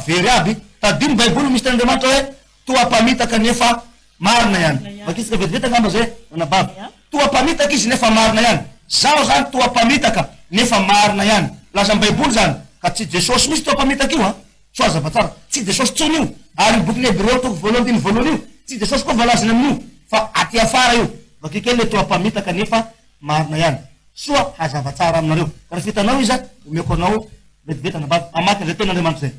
very aby tadiny baiboly misy ten'Andriamanitra hoe toa-pamitaka nefa marina ihany vakisika vetivety ngamba zay nanababy toa-pamitaka izy nefa marina ihany zaho zany toa-pamitaka nefa marina ihany laza ny baiboly zany ka tsy Jesosy misy toa-pamitaka io so azava tsara tsy Jesosy tsony io ary boky ny Hébreo toko voalohany voalohany io tsy Jesosy koa valazina amin'io fa aty afara io vakikely le toa-pamitaka nefa marina ihany soa hazava tsara aminareo ka raha fitanao izy omeko anao vetivety anababy amaky zay ten'Andriamanitra zay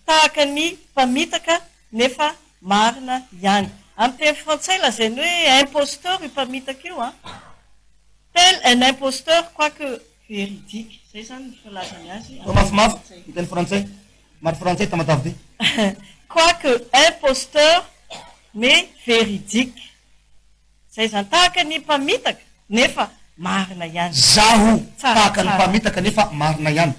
tahaka ny mpamitaka nefa marina ihany. Amin'ny teny frantsay lazainy hoe imposteur io mpamitaka io tel un imposteur quoique véridique. Zay zany ny filazany azy. Mafimafy ny teny frantsay. Maro frantsay Tamatavy ty. Quoique imposteur mais véridique. Zay zany tahaka ny mpamitaka nefa marina ihany. Zaho tahaka ny mpamitaka nefa marina ihany.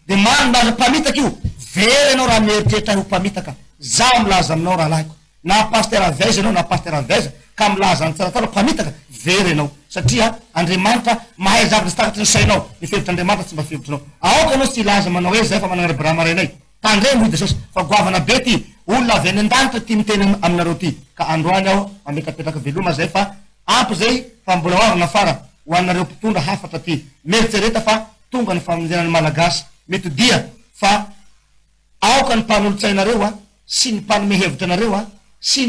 De marina mpamitaka io very anao raha mieritreritra ho mpamitaka. Zaho milaza aminao raha lahiko. Na pasteur aveza anao na pasteur aveza ka milaza ny tsaratsara mpamitaka very anao satria Andriamanitra mahay zavatra sy takatry ny sainao. Ny fevitr'Andriamanitra tsy mba fevitrinao. Aoka anao tsy ilaza manao hoe zay fa manana bra marainay. Tandremo Jesosy fa goavana be ty olona avy any an-danitra ty miteny aminareo ty. Ka androany aho ametrapetraka veloma zay fa ampy zay fa mbola hoavana afara ho anareo mpitondra hafatra ty. Meritsereta fa tonga ny famonjenan'ny malagasy mety dia fa aoka ny mpanolotsainareo sy ny mpanome hevitra anareo sy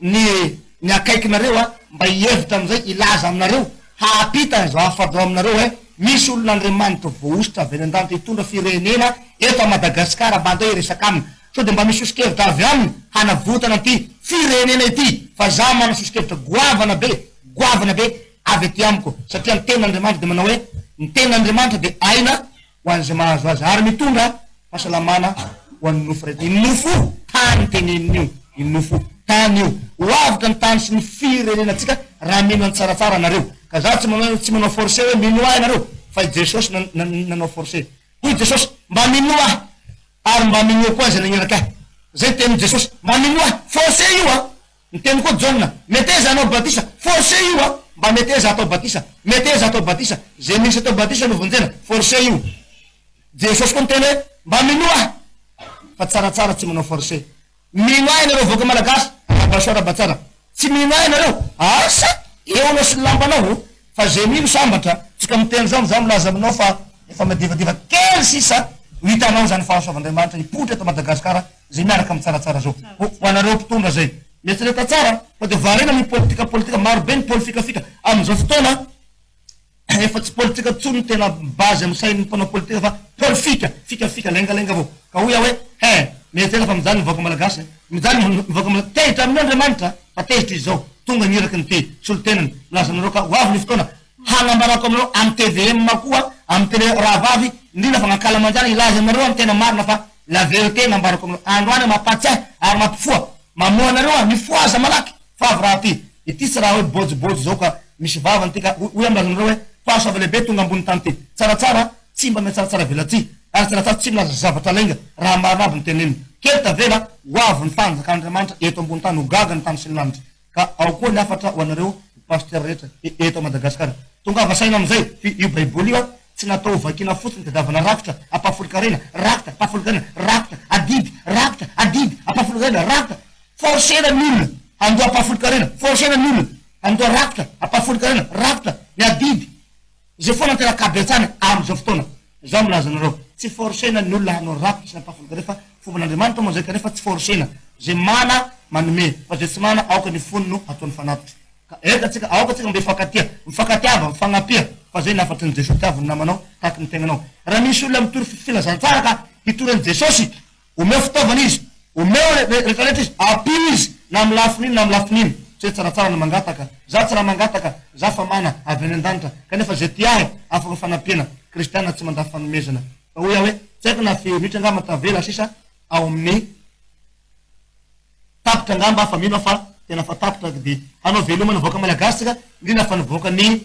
ny akaikinareo mba hihevitra amizay ilaza aminareo haapita zao afadro aminareo hoe misy olon'Andriamanitra voaositra avy any an-danitra hitondra firenena eto a Madagasikara mba andao iresaka aminy so de mba misy osikevitra avy aminy hanavotana ty firenena ity fa za mana sosikevitra goavana be avy ety amiko satria ny ten'Andriamanitra de manao hoe ny ten'Andriamanitra de aina ho an'izay mahazo azy ary mitondra fahasalamana ho an'ny nofo rehetra inofo tany tenenin'io inofo tany io hoavitra ny tany sy ny firenenatsika raha mino any tsaratsara anareo ka za tsy manao forcé hoe minoa anareo fa i Jesosy nanao forcé hoy Jesosy mba minoa ary mba minoa koa zay naneraka zay teny Jesosy mba minoa forcé io ny teny koa John meteza anao batisa forcé io mba meteza atao batisa zay misy atao batisa no vonjena forcé io Jesosy koa miteny hoe mba minoa fa tsaratsara tsy manao forcé minoa ianareo voaka malagasy abasoara batsara tsy minoa ianareo asa eo anao sy lambanao fa zay mino sambatra tsika miteny zao za milaza aminao fa efa madivadiva kely sisa hitanao zany fahasoavan'Andriamanitra hipotra eto Madagasikara zay miaraka amin'ny tsaratsara zao ho anareo mpitondra zay mieritsereta tsara fa de varena ny politika maro be ny polifikafika amin'izao fotoana efa tsy politika tsony tena base amin'ny sain'ny mpanao politika fa polifika fikafika lengalenga avao ka hoy hoe mieritsereta fa mijany mivoaka malagasy mijany mivoaka malagasy tezitra amin'ny Andriamanitra fa tezitra izy zao tonga niraky ny ty solotenany milaza anareo ka hoavy ny fotoana hanambarako aminareo amin'ny TVM koa amin'ny tele rahavavy indrindra fa gn'ankala manjany ilaza aminareo amin'ny tena marina fa la vérité nambarako aminareo androany mampatsiahy ary mampifoa mamoa anareo mifoaza malaky fa avy raha ty ity tsy raha hoe bojobojo zao ka misy vavany ty ka hoy amilaza anareo hoe fahasoava lehibe tonga ambony tany ty tsaratsara tsy mba tsaratsara velatsy ary tsaratsara tsy milaza zavatra lenga raha maro aby ny teneniny kely tavela hoavy ny fanjakan'Andriamanitra eto ambony tany ho gaga ny tany sy ny lanitra ka ao koa ny afatra ho anareo pasteur rehetra eto Madagasikara tonga avasaina amizay io baiboly io tsy natao vakina fotsiny tadiavana rakitra apafolikarena rakitra apafolikarena rakitra adidy rakitra adidy apafolikarena rakitra forcena n'olona andoa apafolikarena forcena n'olona andoa rakitra abetsany am'izao fotoana zao milazanareo tsy forcena ny olona hanao rapitra sy nampafoloka rehefa fomban'andriamanitra moa zay ka rehefa tsy forcena zay mana manome fa zay tsy mana aoka ny fony no ataony fanapitra ka eka tsika aoka tsika mbe mifakatiava mifagnampia fa zay nafatry ny jesosy tiaviny namanao tahaky ny tegnanao raha misy olona mitory filazantsara ka hitorany jesosy omeo fitaovana izy omeo rehetrarehetra izy apio izy na milafin'iny na milafin'iny tsy tsaratsara na mangataka za tsy raha mangataka za fa mana avy any an-danitra kanefa zay ty ahy afaka fanampiana kristiana tsy mandafy fanomezana fa hoe hoe tsy haiko na fimitra angamba tavela sisa ao amin'ny tapitra angamba fa mino fa tena fa tapitra de hanao veloma nivoaka malagasy tsika indrindra fa nivoaka ny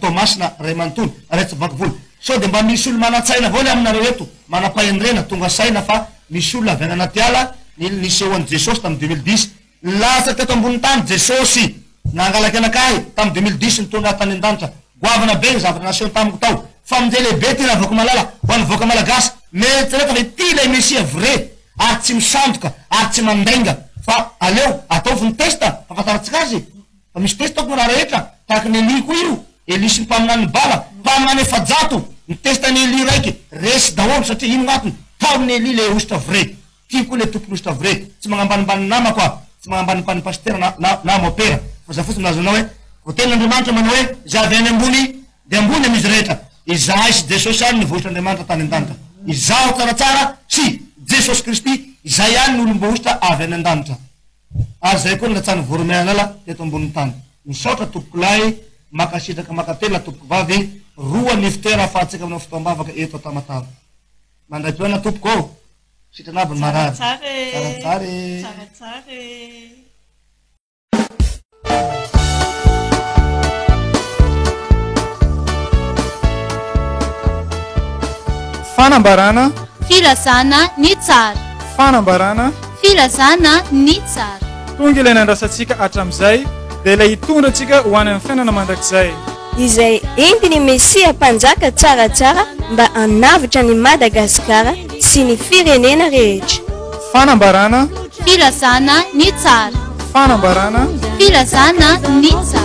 Tomasina Ray Manontolo raitsy vakivoly so de mba misy olo manatsaina avao le aminareo eto manapahindrena tonga saina fa misy olona avy any anaty ala nisehoan'i Jesosy tamy 2010 lasa teto ambony tany Jesosy nangalaky anakahy tamy 2010 nitonga tany an-danitra goavana be zavatra naseho tamiko tao fa amin'izay lehibe ty navoaka malala ho anvoaka malagasy mety reka hoe ty le mesia vrai ary tsy misandoka ary tsy mandainga fa aleo ataovy ny testa fafantarantsika azy fa misy testa ko raha rehetra tahaky ny Eli ko io Eli sy ny mpaminany bala mpaminany efajato ny testa ny Eli raiky resy daholo satria ino gnatony taony Eli le ositra vrai ty koa le tompony ositra vrai tsy magnambanimbany nama koa tsy magnambanimbany pastera na mopera fa za fotsiny lazanao hoe vo ten'Andriamanitra manao hoe za avy any ambony de ambony amizy rehetra izahay sy Jesosy any nivohitr'Andriamanitra tany an-danitra izaho tsaratsara sy Jesosy Kristy izay any ny olom-bohitra avy any an-danitra ary zay koa ny latsany voromeanala teto ambony tany misaotra tompoko lahy makasitraka makatela tompoko vavy roa ny fitoera afahatsika aminao fotoam-bavaka eto atamatava mandray toana tompoko ao sitranabiny marary tsaratsary fanambarana filazana ny tsara fanambarana filazana ny tsara tonga ilay nandrasantsika hatram'izay dia ilay hitondratsika ho any amin'ny fiainana mandrakizay izay entiny mesia mpanjaka tsaratsara mba hanavitra ny Madagasikara sy ny firenena rehetra fanambarana filazana ny tsara fanambarana filazana ny tsara